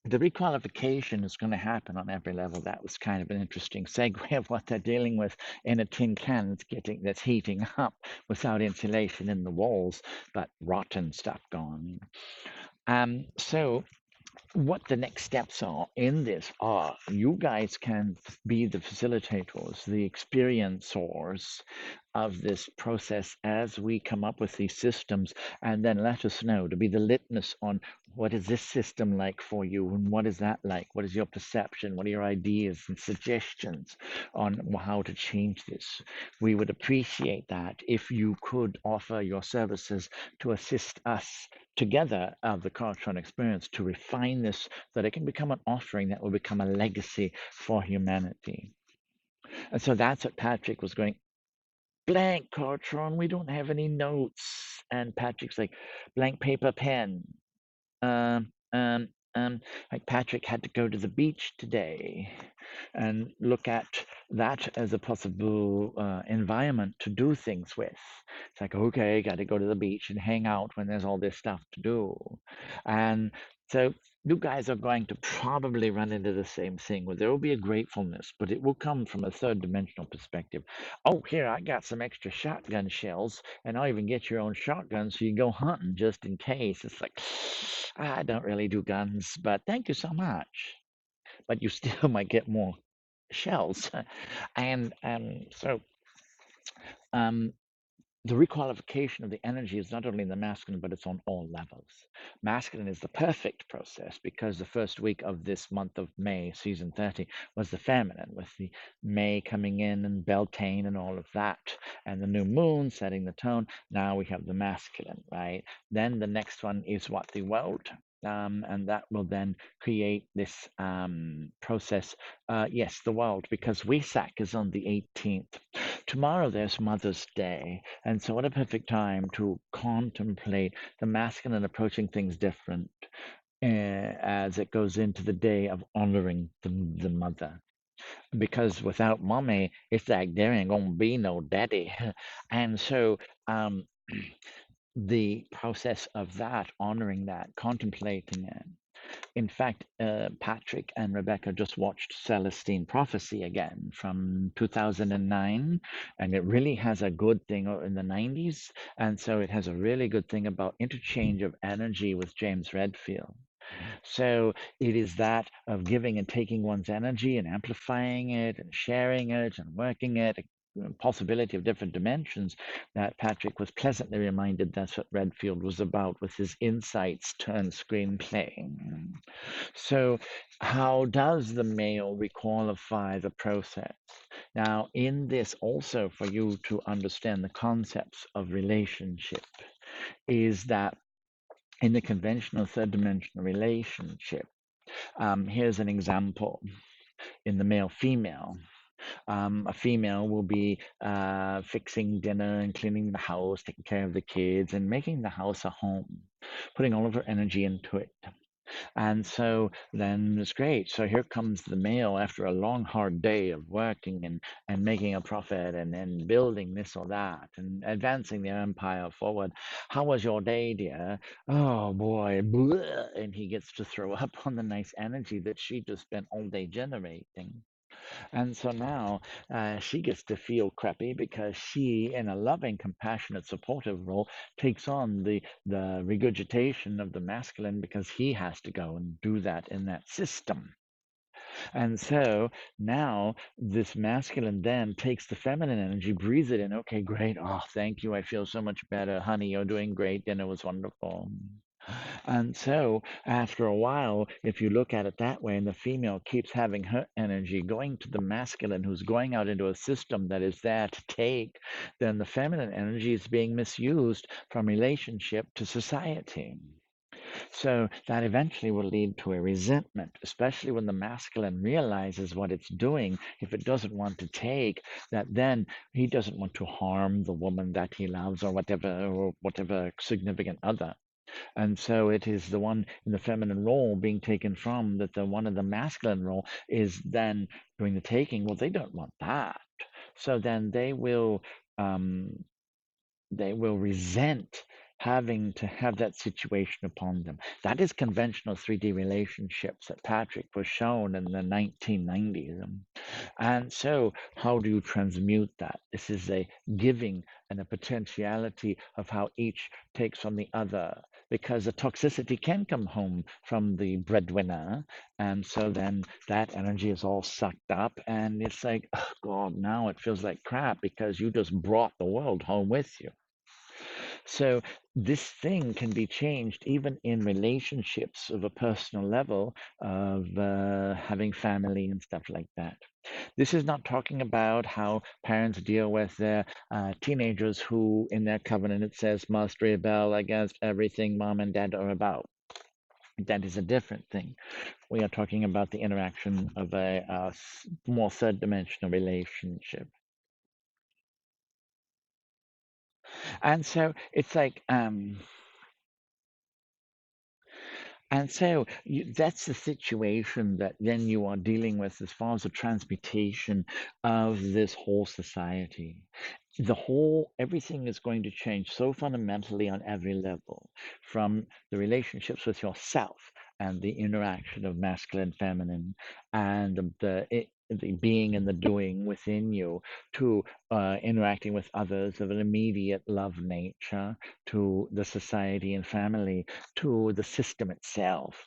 the requalification is going to happen on every level. That was kind of an interesting segue of what they're dealing with in a tin can that's heating up without insulation in the walls, but rotten stuff going. So what the next steps are in this are you guys can be the facilitators, the experiencers of this process as we come up with these systems, and then let us know to be the litmus on what is this system like for you and what is that like, what is your perception, what are your ideas and suggestions on how to change this. We would appreciate that if you could offer your services to assist us together of the Kartron experience to refine this, that it can become an offering that will become a legacy for humanity. And so that's what Patrick was going, blank Kartron, we don't have any notes. And Patrick's like, blank paper pen. Um, um, um, like Patrick had to go to the beach today and look at that as a possible environment to do things with. It's like, okay, got to go to the beach and hang out when there's all this stuff to do. And so you guys are going to probably run into the same thing where there will be a gratefulness, but it will come from a third dimensional perspective. Oh, here, I got some extra shotgun shells, and I'll even get your own shotgun so you go hunting just in case. It's like, I don't really do guns, but thank you so much. But you still might get more shells. And um, the requalification of the energy is not only in the masculine, but it's on all levels. Masculine is the perfect process because the first week of this month of May, season 30, was the feminine, with the May coming in and Beltane and all of that, and the new moon setting the tone. Now we have the masculine, right? Then the next one is what the world. And that will then create this process. Yes, the world, because Wesak is on the 18th. Tomorrow there's Mother's Day, and so what a perfect time to contemplate the masculine approaching things different as it goes into the day of honoring the mother. Because without mommy, it's like there ain't gonna be no daddy. And so the process of that, honoring that, contemplating it, in fact, Patrick and Rebecca just watched Celestine Prophecy again from 2009, and it really has a good thing in the 90s. And so it has a really good thing about interchange of energy with James Redfield. So it is that of giving and taking one's energy and amplifying it and sharing it and working it, a possibility of different dimensions that Patrick was pleasantly reminded that's what Redfield was about with his insights turn screenplay. So, how does the male requalify the process? Now, in this, also for you to understand the concepts of relationship, is that in the conventional third dimensional relationship, here's an example in the male female. A female will be fixing dinner and cleaning the house, taking care of the kids, and making the house a home, putting all of her energy into it. And so then it's great. So here comes the male after a long, hard day of working and making a profit and building this or that and advancing their empire forward. How was your day, dear? Oh boy, bleh. And he gets to throw up on the nice energy that she just spent all day generating. And so now she gets to feel crappy because she, in a loving, compassionate, supportive role, takes on the regurgitation of the masculine because he has to go and do that in that system. And so now this masculine then takes the feminine energy, breathes it in. Okay, great. Oh, thank you. I feel so much better. Honey, you're doing great. Dinner was wonderful. And so, after a while, if you look at it that way, and the female keeps having her energy going to the masculine who's going out into a system that is there to take, then the feminine energy is being misused from relationship to society. So that eventually will lead to a resentment, especially when the masculine realizes what it's doing. If it doesn't want to take, that then he doesn't want to harm the woman that he loves or whatever significant other. And so it is the one in the feminine role being taken from that the one in the masculine role is then doing the taking. Well, they don't want that. So then they will resent having to have that situation upon them. That is conventional 3D relationships that Patrick was shown in the 1990s. And so, how do you transmute that? This is a giving and a potentiality of how each takes from the other. Because the toxicity can come home from the breadwinner. And so then that energy is all sucked up. And it's like, oh God, now it feels like crap because you just brought the world home with you. So this thing can be changed even in relationships of a personal level of having family and stuff like that. This is not talking about how parents deal with their teenagers who, in their covenant, it says must rebel against everything mom and dad are about. That is a different thing. We are talking about the interaction of a more third dimensional relationship. And so it's like, and so that's the situation that then you are dealing with as far as the transmutation of this whole society. The whole, everything is going to change so fundamentally on every level, from the relationships with yourself and the interaction of masculine, feminine, and the being and the doing within you, to interacting with others of an immediate love nature, to the society and family, to the system itself,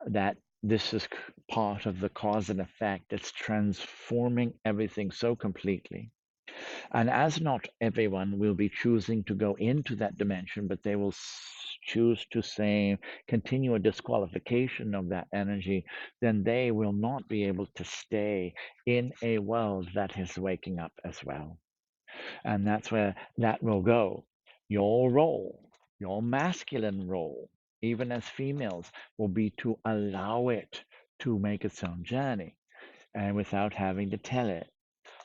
that this is part of the cause and effect. It's transforming everything so completely. And as not everyone will be choosing to go into that dimension, but they will choose to say, continue a disqualification of that energy, then they will not be able to stay in a world that is waking up as well. And that's where that will go. Your role, your masculine role, even as females, will be to allow it to make its own journey and without having to tell it.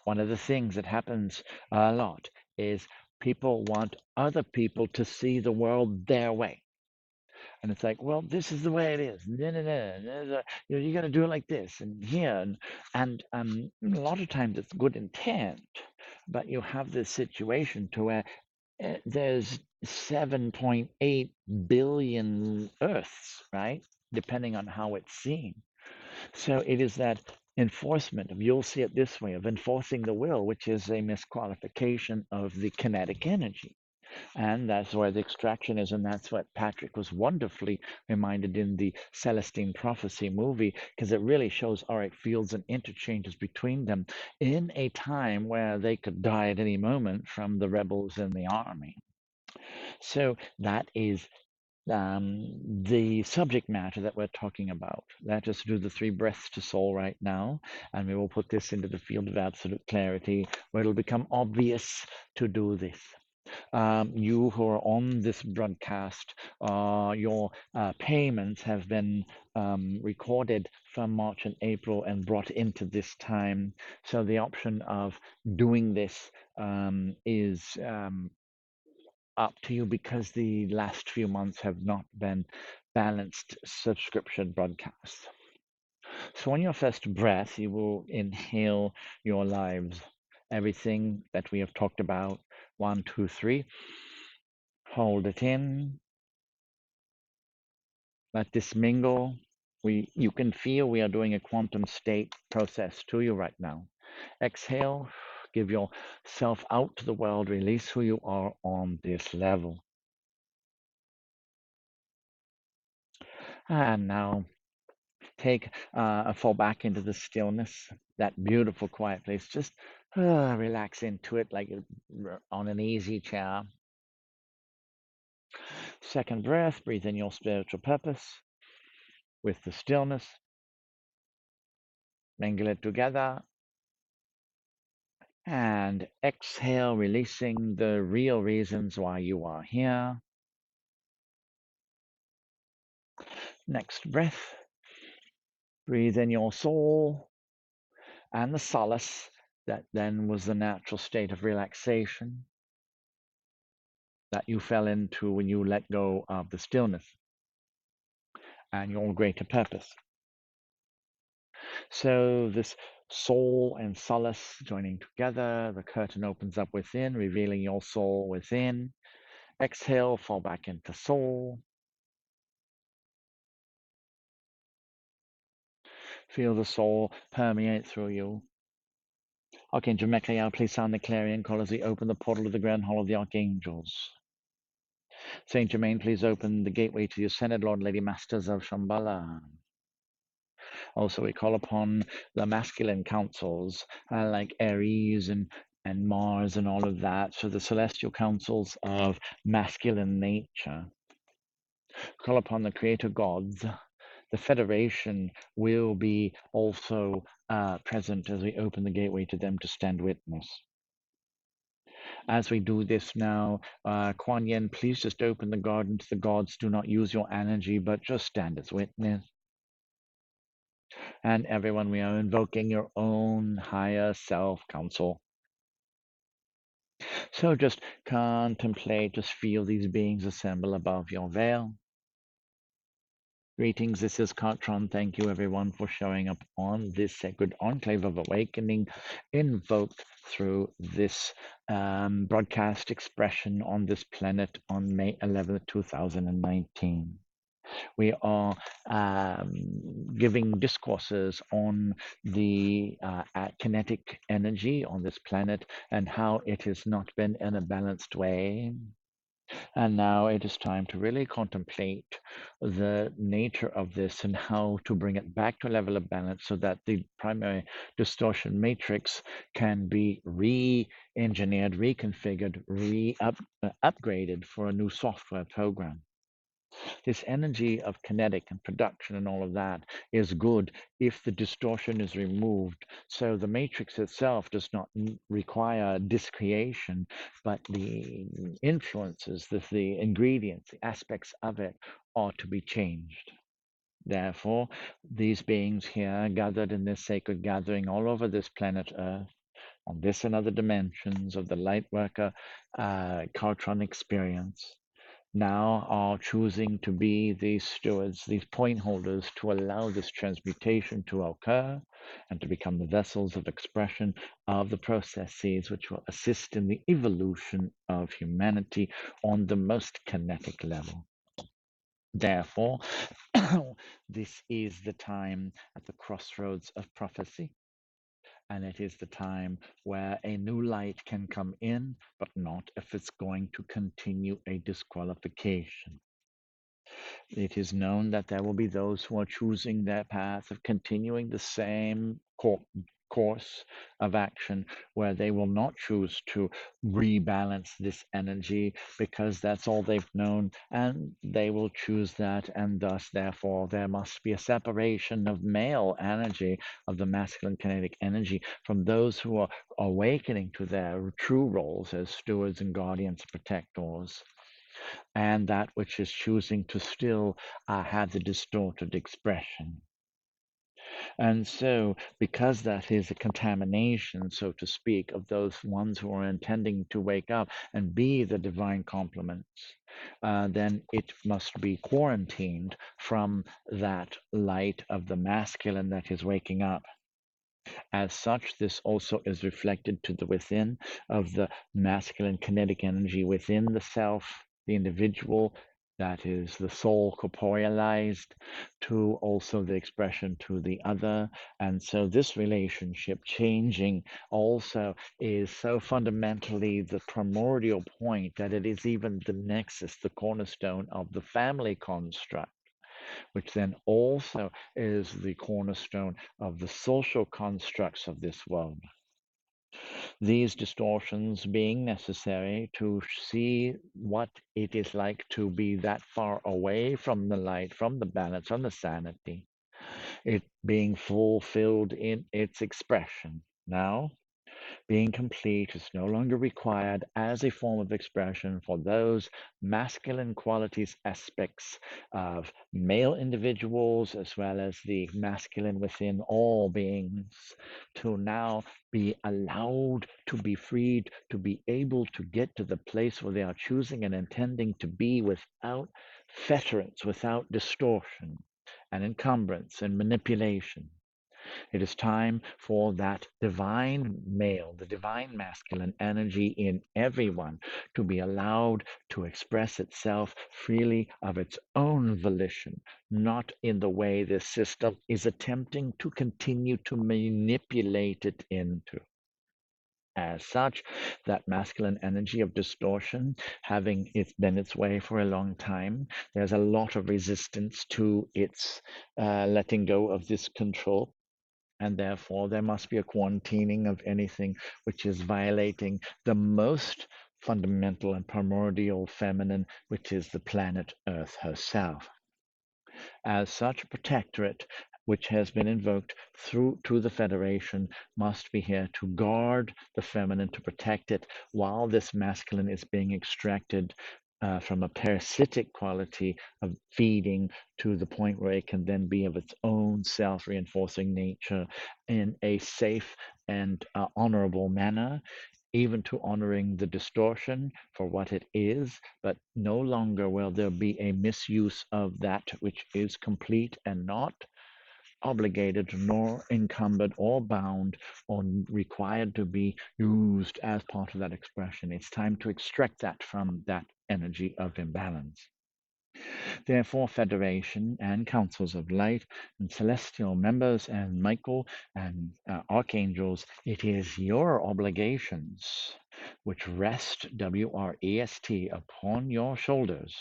One of the things that happens a lot is people want other people to see the world their way. And it's like, well, this is the way it is. No, no, no, no, you got to do it like this and here. And a lot of times it's good intent, but you have this situation to where there's 7.8 billion Earths, right? Depending on how it's seen. So it is that enforcement of, you'll see it this way, of enforcing the will, which is a misqualification of the kinetic energy. And that's where the extraction is. And that's what Patrick was wonderfully reminded in the Celestine Prophecy movie, because it really shows, all right, fields and interchanges between them in a time where they could die at any moment from the rebels in the army. So that is the subject matter that we're talking about. Let us do the 3 breaths to soul right now, and we will put this into the field of absolute clarity, where it'll become obvious to do this. You who are on this broadcast, your payments have been recorded from March and April and brought into this time. So the option of doing this is up to you, because the last few months have not been balanced subscription broadcasts. So on your first breath, you will inhale your lives, everything that we have talked about. 1, 2, 3. Hold it in. Let this mingle. You can feel we are doing a quantum state process to you right now. Exhale. Give yourself out to the world. Release who you are on this level. And now take a fall back into the stillness, that beautiful quiet place. Just relax into it like you're on an easy chair. Second breath, breathe in your spiritual purpose with the stillness. Mingle it together. And exhale, releasing the real reasons why you are here. Next breath, breathe in your soul and the solace that then was the natural state of relaxation that you fell into when you let go of the stillness and your greater purpose. So this soul and solace joining together, the curtain opens up within, revealing your soul within, Exhale, fall back into soul. Feel the soul permeate through you. Archangel Michael, please sound the clarion call as we open the portal to the grand hall of the archangels. Saint Germain, please open the gateway to the ascended Lord and Lady Masters of Shambhala. Also, we call upon the masculine councils like Aries and Mars and all of that. So the celestial councils of masculine nature. Call upon the creator gods. The Federation will be also present as we open the gateway to them to stand witness. As we do this now, Kuan Yin, please just open the garden to the gods. Do not use your energy, but just stand as witness. And everyone, we are invoking your own higher self counsel. So just contemplate, just feel these beings assemble above your veil. Greetings, this is Kartron. Thank you everyone for showing up on this sacred enclave of awakening invoked through this broadcast expression on this planet on May 11th, 2019. We are giving discourses on the kinetic energy on this planet and how it has not been in a balanced way. And now it is time to really contemplate the nature of this and how to bring it back to a level of balance so that the primary distortion matrix can be re-engineered, reconfigured, upgraded for a new software program. This energy of kinetic and production and all of that is good if the distortion is removed. So the matrix itself does not require discreation, but the influences, the ingredients, the aspects of it are to be changed. Therefore, these beings here gathered in this sacred gathering all over this planet Earth, on this and other dimensions of the Lightworker Kartron experience, now are choosing to be these stewards, these point holders, to allow this transmutation to occur and to become the vessels of expression of the processes which will assist in the evolution of humanity on the most kinetic level. Therefore, this is the time at the crossroads of prophecy. And it is the time where a new light can come in, but not if it's going to continue a disqualification. It is known that there will be those who are choosing their path of continuing the same course of action where they will not choose to rebalance this energy because that's all they've known, and they will choose that, and thus therefore there must be a separation of male energy, of the masculine kinetic energy, from those who are awakening to their true roles as stewards and guardians, protectors, and that which is choosing to still have the distorted expression. And so, because that is a contamination, so to speak, of those ones who are intending to wake up and be the divine complements, then it must be quarantined from that light of the masculine that is waking up. As such, this also is reflected to the within of the masculine kinetic energy within the self, the individual, that is the soul corporealized, to also the expression to the other. And so this relationship changing also is so fundamentally the primordial point that it is even the nexus, the cornerstone of the family construct, which then also is the cornerstone of the social constructs of this world. These distortions being necessary to see what it is like to be that far away from the light, from the balance, from the sanity, it being fulfilled in its expression. Now, being complete is no longer required as a form of expression for those masculine qualities, aspects of male individuals, as well as the masculine within all beings, to now be allowed to be freed, to be able to get to the place where they are choosing and intending to be without fetterance, without distortion and encumbrance and manipulation. It is time for that divine male, the divine masculine energy in everyone to be allowed to express itself freely of its own volition, not in the way this system is attempting to continue to manipulate it into. As such, that masculine energy of distortion, having it's been its way for a long time, there's a lot of resistance to its letting go of this control. And therefore, there must be a quarantining of anything which is violating the most fundamental and primordial feminine, which is the planet Earth herself. As such, a protectorate which has been invoked through to the Federation must be here to guard the feminine, to protect it, while this masculine is being extracted from a parasitic quality of feeding to the point where it can then be of its own self-reinforcing nature in a safe and honorable manner, even to honoring the distortion for what it is, but no longer will there be a misuse of that which is complete and not obligated nor encumbered or bound or required to be used as part of that expression. It's time to extract that from that energy of imbalance. Therefore, Federation and Councils of Light and Celestial members and Michael and Archangels, it is your obligations which rest, W-R-E-S-T, upon your shoulders,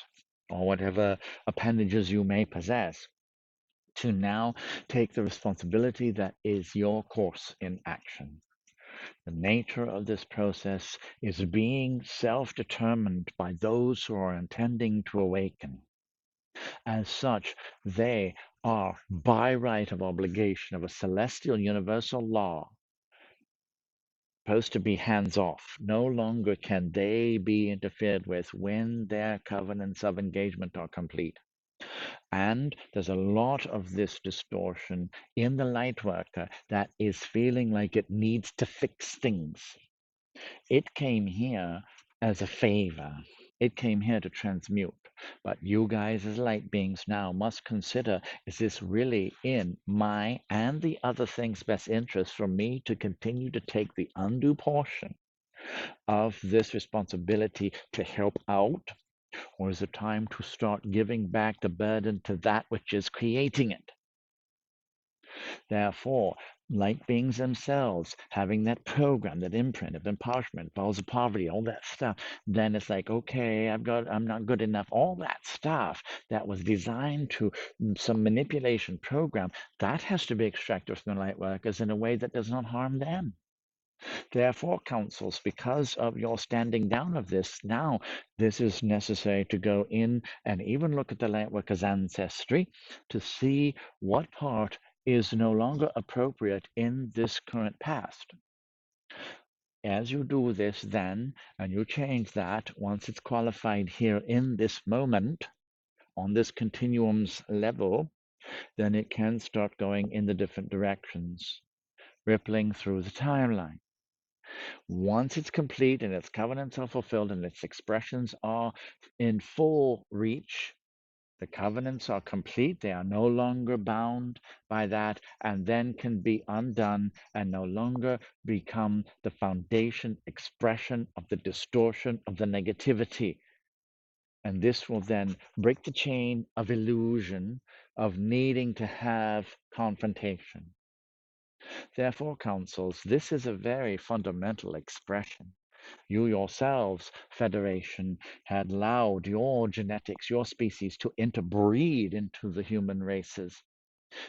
or whatever appendages you may possess, to now take the responsibility that is your course in action. The nature of this process is being self-determined by those who are intending to awaken. As such, they are, by right of obligation of a celestial universal law, supposed to be hands off. No longer can they be interfered with when their covenants of engagement are complete. And there's a lot of this distortion in the light worker that is feeling like it needs to fix things. It came here as a favor. It came here to transmute. But you guys as light beings now must consider, is this really in my and the other things' best interest for me to continue to take the undue portion of this responsibility to help out? Or is it time to start giving back the burden to that which is creating it? Therefore, light beings themselves having that program, that imprint of empowerment, balls of poverty, all that stuff, then it's like, okay, I'm not good enough. All that stuff that was designed to some manipulation program, that has to be extracted from the light workers in a way that does not harm them. Therefore, councils, because of your standing down of this, now this is necessary to go in and even look at the lightworker's ancestry to see what part is no longer appropriate in this current past. As you do this then, and you change that, once it's qualified here in this moment, on this continuum's level, then it can start going in the different directions, rippling through the timeline. Once it's complete and its covenants are fulfilled and its expressions are in full reach, the covenants are complete. They are no longer bound by that and then can be undone and no longer become the foundation expression of the distortion of the negativity. And this will then break the chain of illusion of needing to have confrontation. Therefore, councils, this is a very fundamental expression. You yourselves, Federation, had allowed your genetics, your species, to interbreed into the human races.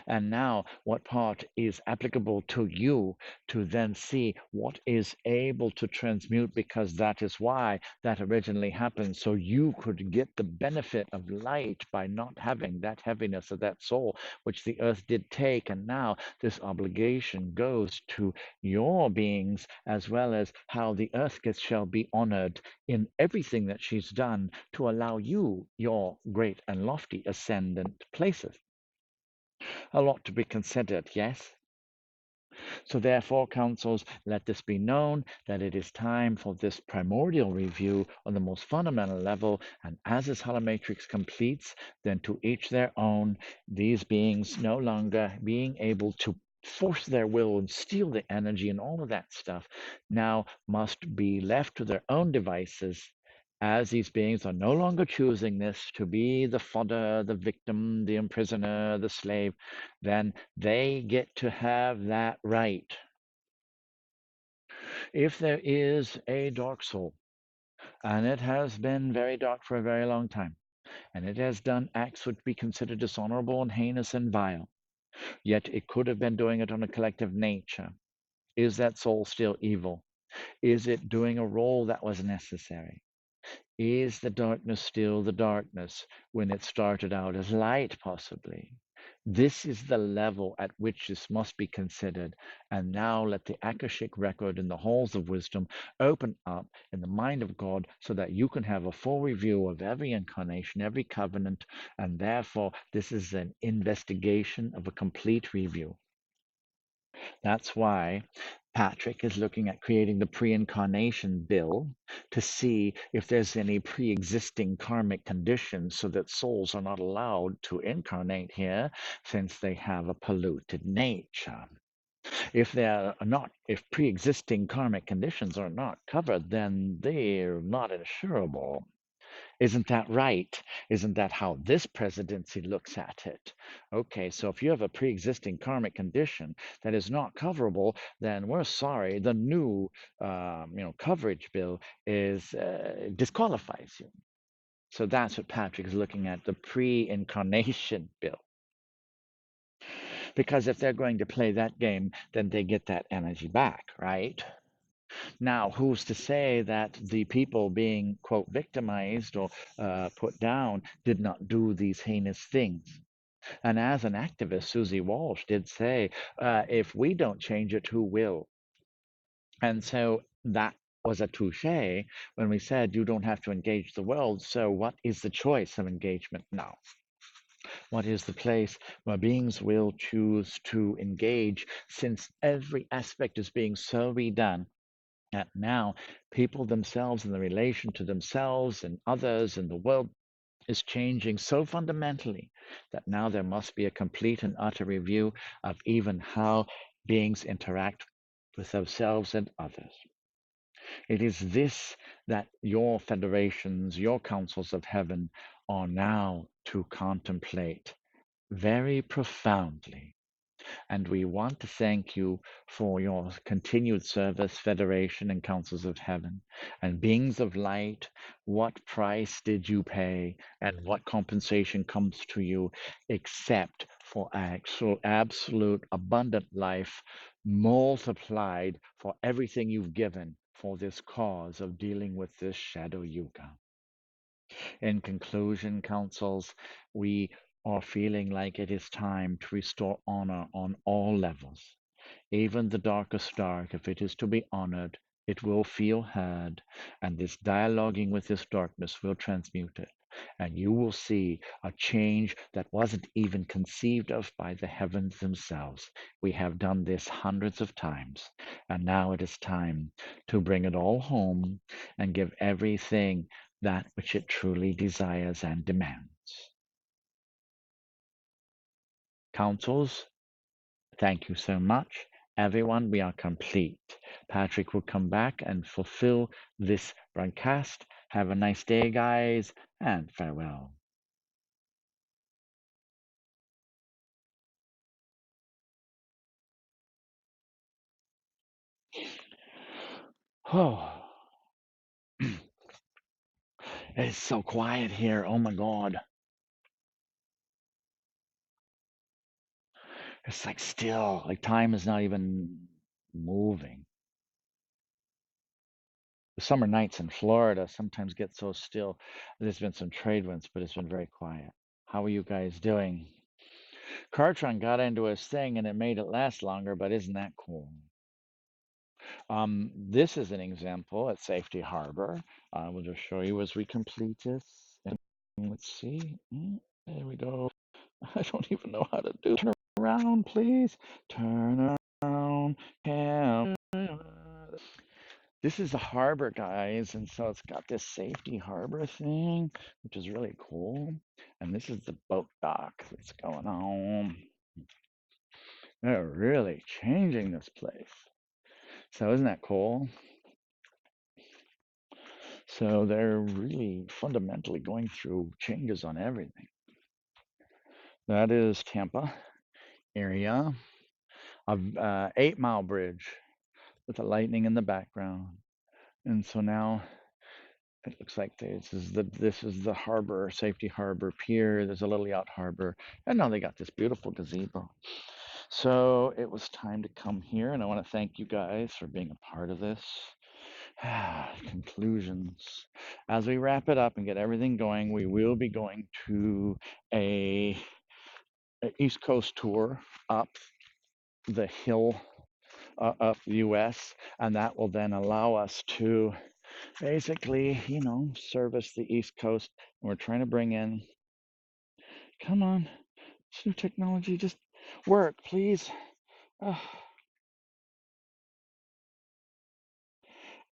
And now, what part is applicable to you to then see what is able to transmute, because that is why that originally happened. So you could get the benefit of light by not having that heaviness of that soul, which the earth did take. And now this obligation goes to your beings, as well as how the earth shall be honored in everything that she's done to allow you your great and lofty ascendant places. A lot to be considered, yes? So therefore, councils, let this be known that it is time for this primordial review on the most fundamental level, and as this holomatrix completes, then to each their own, these beings no longer being able to force their will and steal the energy and all of that stuff now must be left to their own devices, as these beings are no longer choosing this to be the fodder, the victim, the imprisoner, the slave. Then they get to have that right. If there is a dark soul, and it has been very dark for a very long time, and it has done acts which be considered dishonorable and heinous and vile, yet it could have been doing it on a collective nature. Is that soul still evil? Is it doing a role that was necessary? Is the darkness still the darkness when it started out as light, possibly? This is the level at which this must be considered. And now let the Akashic record in the halls of wisdom open up in the mind of God so that you can have a full review of every incarnation, every covenant, and therefore this is an investigation of a complete review. That's why Patrick is looking at creating the pre-incarnation bill to see if there's any pre-existing karmic conditions so that souls are not allowed to incarnate here since they have a polluted nature. If if pre-existing karmic conditions are not covered, then they're not insurable. Isn't that right? Isn't that how this presidency looks at it? Okay, so if you have a pre-existing karmic condition that is not coverable, then we're sorry. The new, coverage bill is disqualifies you. So that's what Patrick is looking at, the pre-incarnation bill. Because if they're going to play that game, then they get that energy back, right? Now, who's to say that the people being, quote, victimized or put down did not do these heinous things? And as an activist, Susie Walsh did say, if we don't change it, who will? And so that was a touche when we said you don't have to engage the world. So, what is the choice of engagement now? What is the place where beings will choose to engage since every aspect is being so redone? That now people themselves and the relation to themselves and others in the world is changing so fundamentally that now there must be a complete and utter review of even how beings interact with themselves and others. It is this that your federations, your councils of heaven are now to contemplate very profoundly. And we want to thank you for your continued service, Federation and Councils of Heaven. And beings of light, what price did you pay and what compensation comes to you except for actual, absolute, abundant life multiplied for everything you've given for this cause of dealing with this shadow yuga? In conclusion, councils, we are feeling like it is time to restore honor on all levels. Even the darkest dark, if it is to be honored, it will feel heard, and this dialoguing with this darkness will transmute it. And you will see a change that wasn't even conceived of by the heavens themselves. We have done this hundreds of times, and now it is time to bring it all home and give everything that which it truly desires and demands. Councils, thank you so much. Everyone, we are complete. Patrick will come back and fulfill this broadcast. Have a nice day, guys, and farewell. Oh, it's so quiet here. Oh my God. It's like still, like time is not even moving. The summer nights in Florida sometimes get so still. There's been some trade winds, but it's been very quiet. How are you guys doing? Kartron got into his thing and it made it last longer, but isn't that cool? This is an example at Safety Harbor. I will just show you as we complete this. And let's see. There we go. I don't even know how to do. Turn around, please. Turn around. This is the harbor, guys, and so it's got this Safety Harbor thing, which is really cool. And this is the boat dock that's going on. They're really changing this place. So isn't that cool? So they're really fundamentally going through changes on everything. That is Tampa area, a 8 Mile bridge with the lightning in the background. And so now it looks like this is the harbor, safety harbor pier. There's a little yacht harbor, and now they got this beautiful gazebo. So it was time to come here, and I want to thank you guys for being a part of this. Conclusions. As we wrap it up and get everything going, we will be going to a, a East Coast tour up the hill of the US, and that will then allow us to basically, service the East Coast. And we're trying to bring in, come on, new technology, just work, please. Ugh,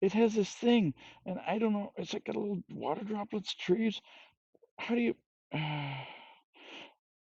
it has this thing, and I don't know, it's like a little water droplets, trees. How do you?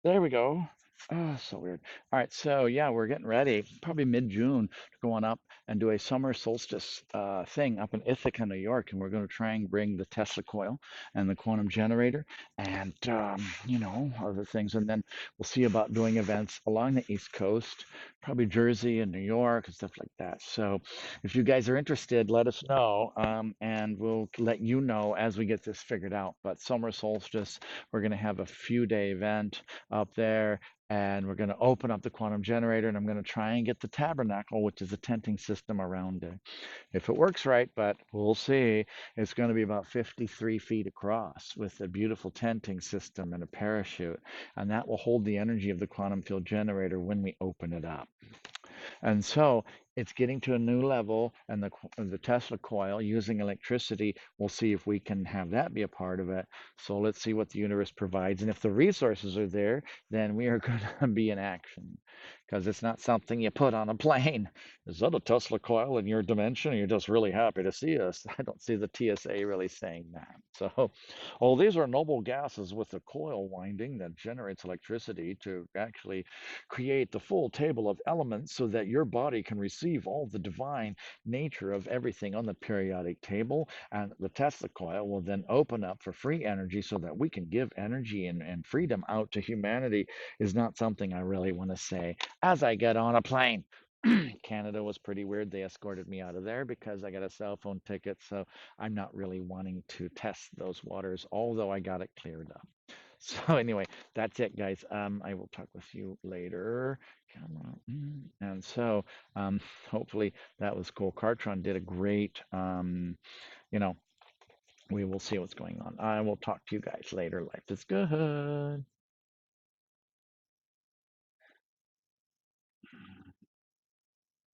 There we go. Oh, so weird. All right, so yeah, we're getting ready, probably mid-June, to go on up and do a summer solstice thing up in Ithaca, New York, and we're going to try and bring the Tesla coil and the quantum generator, and other things, and then we'll see about doing events along the East Coast, probably Jersey and New York and stuff like that. So, if you guys are interested, let us know, and we'll let you know as we get this figured out. But summer solstice, we're going to have a few-day event up there, and we're going to open up the quantum generator, and I'm going to try and get the tabernacle, which is a tenting system around it. If it works right, but we'll see. It's going to be about 53 feet across with a beautiful tenting system and a parachute, and that will hold the energy of the quantum field generator when we open it up. And so it's getting to a new level, and the Tesla coil using electricity, we'll see if we can have that be a part of it. So let's see what the universe provides. And if the resources are there, then we are going to be in action, because it's not something you put on a plane. Is that a Tesla coil in your dimension? You're just really happy to see us. I don't see the TSA really saying that. So, well, these are noble gases with a coil winding that generates electricity to actually create the full table of elements so that your body can receive all the divine nature of everything on the periodic table. And the Tesla coil will then open up for free energy so that we can give energy and freedom out to humanity, is not something I really want to say as I get on a plane. Canada was pretty weird. They escorted me out of there because I got a cell phone ticket. So I'm not really wanting to test those waters, although I got it cleared up. So anyway, that's it, guys. I will talk with you later. Camera. And so hopefully that was cool. Kartron did a great, you know, we will see what's going on. I will talk to you guys later. Life is good.